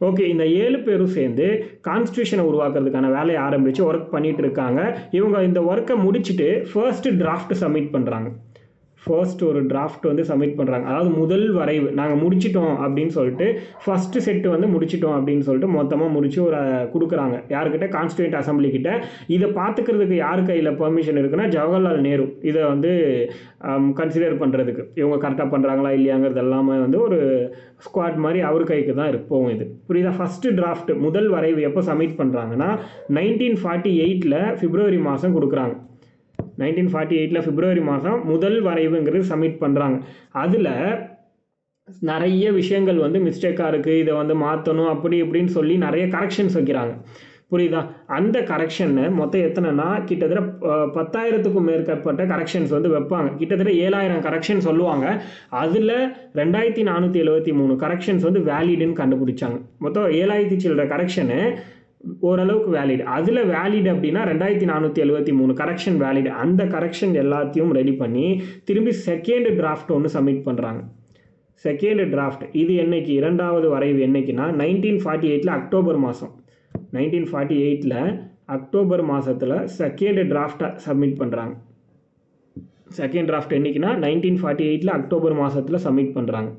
ஓகே, இந்த 7 பேரும் சேர்ந்து கான்ஸ்டியூஷனை உருவாக்குறதுக்கான வேலையை ஆரம்பித்து ஒர்க் பண்ணிகிட்டு இருக்காங்க. இவங்க இந்த ஒர்க்கை முடிச்சுட்டு ஃபர்ஸ்ட் டிராஃப்ட் சப்மிட் பண்ணுறாங்க. ஃபர்ஸ்ட் ஒரு டிராஃப்ட் வந்து சப்மிட் பண்ணுறாங்க. அதாவது முதல் வரைவு நாங்கள் முடிச்சிட்டோம் அப்படின்னு சொல்லிட்டு, ஃபஸ்ட்டு செட்டு வந்து முடிச்சிட்டோம் அப்படின்னு சொல்லிட்டு மொத்தமாக முடிச்சு ஒரு கொடுக்குறாங்க. யாருக்கிட்ட? கான்ஸ்டியூண்ட் அசம்பிளி கிட்ட. இதை பார்த்துக்கிறதுக்கு யார் கையில் பெர்மிஷன் இருக்குன்னா ஜவஹர்லால் நேரு. இதை வந்து கன்சிடர் பண்ணுறதுக்கு இவங்க கரெக்டாக பண்ணுறாங்களா இல்லையாங்கிறது எல்லாமே வந்து ஒரு ஸ்குவாட் மாதிரி அவர் கைக்கு தான் போகும். இது புரியுதா? ஃபஸ்ட்டு டிராஃப்ட் முதல் வரைவு எப்போ சப்மிட் பண்ணுறாங்கன்னா 1948 பிப்ரவரி மாதம் கொடுக்குறாங்க. 1948 பிப்ரவரி மாதம் முதல் வரைவுங்கிறது சப்மிட் பண்ணுறாங்க. அதில் நிறைய விஷயங்கள் வந்து மிஸ்டேக்காக இருக்குது, இதை வந்து மாற்றணும் அப்படி இப்படின்னு சொல்லி நிறைய கரெக்ஷன்ஸ் வைக்கிறாங்க. புரியுதா? அந்த கரெக்ஷன்னு மொத்தம் எத்தனைனா கிட்டத்தட்ட 10,000க்கும் மேற்பட்ட கரெக்ஷன்ஸ் வந்து வைப்பாங்க. கிட்டத்தட்ட 7,000 கரெக்ஷன் சொல்லுவாங்க. அதில் 2,473 கரெக்ஷன்ஸ் வந்து வேலிடுன்னு கண்டுபிடிச்சாங்க. மொத்தம் 7,000 சில்லற கரெக்ஷனு ஓரளவுக்கு வேலிட். அதில் வேலிட் அப்படின்னா 2,473 கரெக்ஷன் வேலிட். அந்த கரெக்ஷன் எல்லாத்தையும் ரெடி பண்ணி திரும்பி செகண்ட் டிராஃப்ட் ஒன்று சப்மிட் பண்ணுறாங்க. செகண்ட் டிராஃப்ட் இது என்னைக்கு, இரண்டாவது வரைவு என்னைக்குன்னா 1948 அக்டோபர் மாதம். 1948 அக்டோபர் மாதத்தில் செகண்ட் டிராஃப்டை சப்மிட் பண்ணுறாங்க. செகண்ட் டிராஃப்ட் என்னைக்குன்னா 1948 அக்டோபர் மாதத்தில் சப்மிட் பண்ணுறாங்க.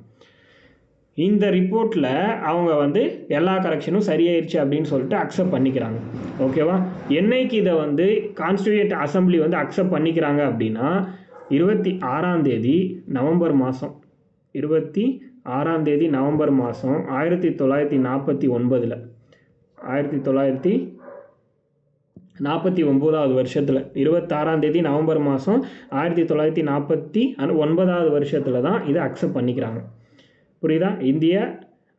இந்த ரிப்போர்ட்டில் அவங்க வந்து எல்லா கரெக்ஷனும் சரியாயிருச்சு அப்படின்னு சொல்லிட்டு அக்செப்ட் பண்ணிக்கிறாங்க. ஓகேவா? என்னைக்கு இதை வந்து கான்ஸ்டியூயன்ட் அசம்பிளி வந்து அக்செப்ட் பண்ணிக்கிறாங்க அப்படின்னா 26ஆம் தேதி நவம்பர் மாதம். 26ஆம் தேதி நவம்பர் மாதம் 1949 1949வது வருஷத்தில் 26ஆம் தேதி நவம்பர் மாதம் 1949வது வருஷத்தில் தான் இதை அக்செப்ட் பண்ணிக்கிறாங்க. புரியுதா? இந்திய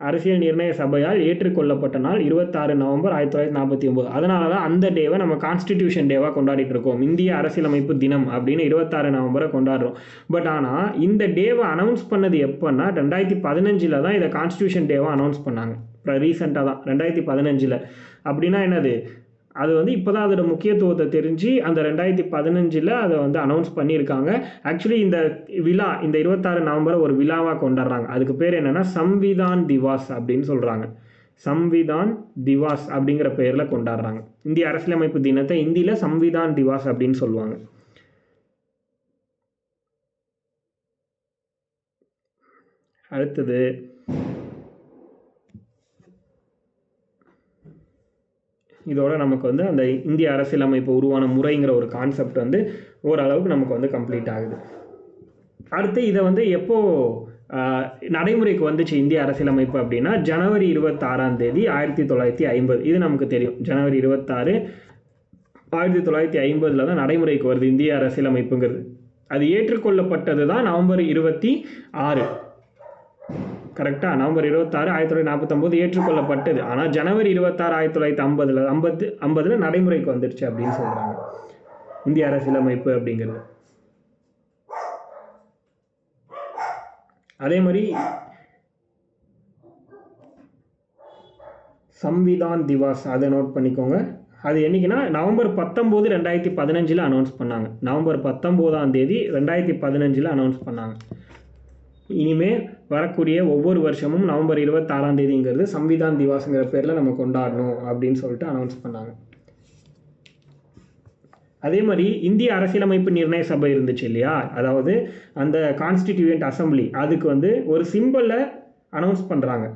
அரசியல் நிர்ணய சபையால் ஏற்றுக்கொள்ளப்பட்ட நாள் 26 நவம்பர் 1949. அதனால தான் அந்த டேவை நம்ம கான்ஸ்டிடியூஷன் டேவாக கொண்டாடிட்டு இருக்கோம். இந்திய அரசியலமைப்பு தினம் அப்படின்னு 26 நவம்பரை கொண்டாடுறோம். பட் ஆனால் இந்த டேவை அனௌன்ஸ் பண்ணது எப்போன்னா 2015 தான் இதை கான்ஸ்டிடியூஷன் டேவாக அனௌன்ஸ் பண்ணாங்க. இப்போ ரீசெண்டாக தான் 2015. அப்படின்னா என்னது, அது வந்து இப்போ தான் அதோட முக்கியத்துவத்தை தெரிஞ்சு அந்த 2015 அதை வந்து அனௌன்ஸ் பண்ணியிருக்காங்க. ஆக்சுவலி இந்த விழா இந்த 26 நவம்பரை ஒரு விழாவாக கொண்டாடுறாங்க. அதுக்கு பேர் என்னென்னா சம்விதான் திவாஸ் அப்படின்னு சொல்கிறாங்க. சம்விதான் திவாஸ் அப்படிங்கிற பெயரில் கொண்டாடுறாங்க. இந்திய அரசியலமைப்பு தினத்தை இந்தியில் சம்விதான் திவாஸ் அப்படின்னு சொல்லுவாங்க. அடுத்தது இதோட நமக்கு வந்து அந்த இந்திய அரசியலமைப்பு உருவான முறைங்கிற ஒரு கான்செப்ட் வந்து ஓரளவுக்கு நமக்கு வந்து கம்ப்ளீட் ஆகுது. அடுத்து இதை வந்து எப்போது நடைமுறைக்கு வந்துச்சு இந்திய அரசியலமைப்பு அப்படின்னா ஜனவரி 26ஆம் தேதி 1950. இது நமக்கு தெரியும். ஜனவரி 26 1950 தான் நடைமுறைக்கு வருது இந்திய அரசியலமைப்புங்கிறது. அது ஏற்றுக்கொள்ளப்பட்டது தான் நவம்பர் 26. கரெக்டாக நவம்பர் 26 1949 ஏற்றுக்கொள்ளப்பட்டது. ஆனால் ஜனவரி 26 1950 நடைமுறைக்கு வந்துருச்சு அப்படின்னு சொல்கிறாங்க இந்திய அரசியலமைப்பு அப்படிங்கிறது. அதே மாதிரி சம்விதான் திவாஸ் அதை நோட் பண்ணிக்கோங்க. அது என்னைக்குன்னா நவம்பர் 19 2015 அனௌன்ஸ் பண்ணாங்க. நவம்பர் 19ஆம் தேதி 2015 அனௌன்ஸ் பண்ணாங்க. இனிமேல் வரக்கூடிய ஒவ்வொரு வருஷமும் நவம்பர் 26ஆம் தேதிங்கிறது சம்விதான் திவாஸுங்கிற பேரில் நம்ம கொண்டாடணும் அப்படின்னு சொல்லிட்டு அனௌன்ஸ் பண்ணாங்க. அதே மாதிரி இந்திய அரசியலமைப்பு நிர்ணய சபை இருந்துச்சு இல்லையா, அதாவது அந்த கான்ஸ்டிடியூயன்ட் அசம்பிளி, அதுக்கு வந்து ஒரு சிம்பிளை அனௌன்ஸ் பண்ணுறாங்க.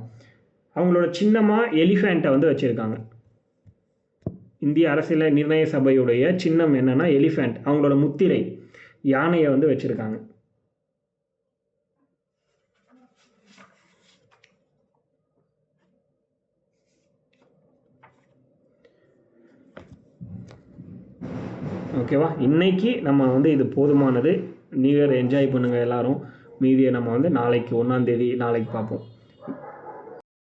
அவங்களோட சின்னமாக எலிஃபேண்ட்டை வந்து வச்சுருக்காங்க. இந்திய அரசியல் நிர்ணய சபையுடைய சின்னம் என்னென்னா எலிஃபேண்ட். அவங்களோட முத்திரை யானையை வந்து வச்சுருக்காங்க. ஓகேவா? இன்றைக்கி நம்ம வந்து இது போதுமானது. நியூ இயர் என்ஜாய் பண்ணுங்கள் எல்லோரும். மீதியை நம்ம வந்து நாளைக்கு 1ஆம் தேதி நாளைக்கு பார்ப்போம்.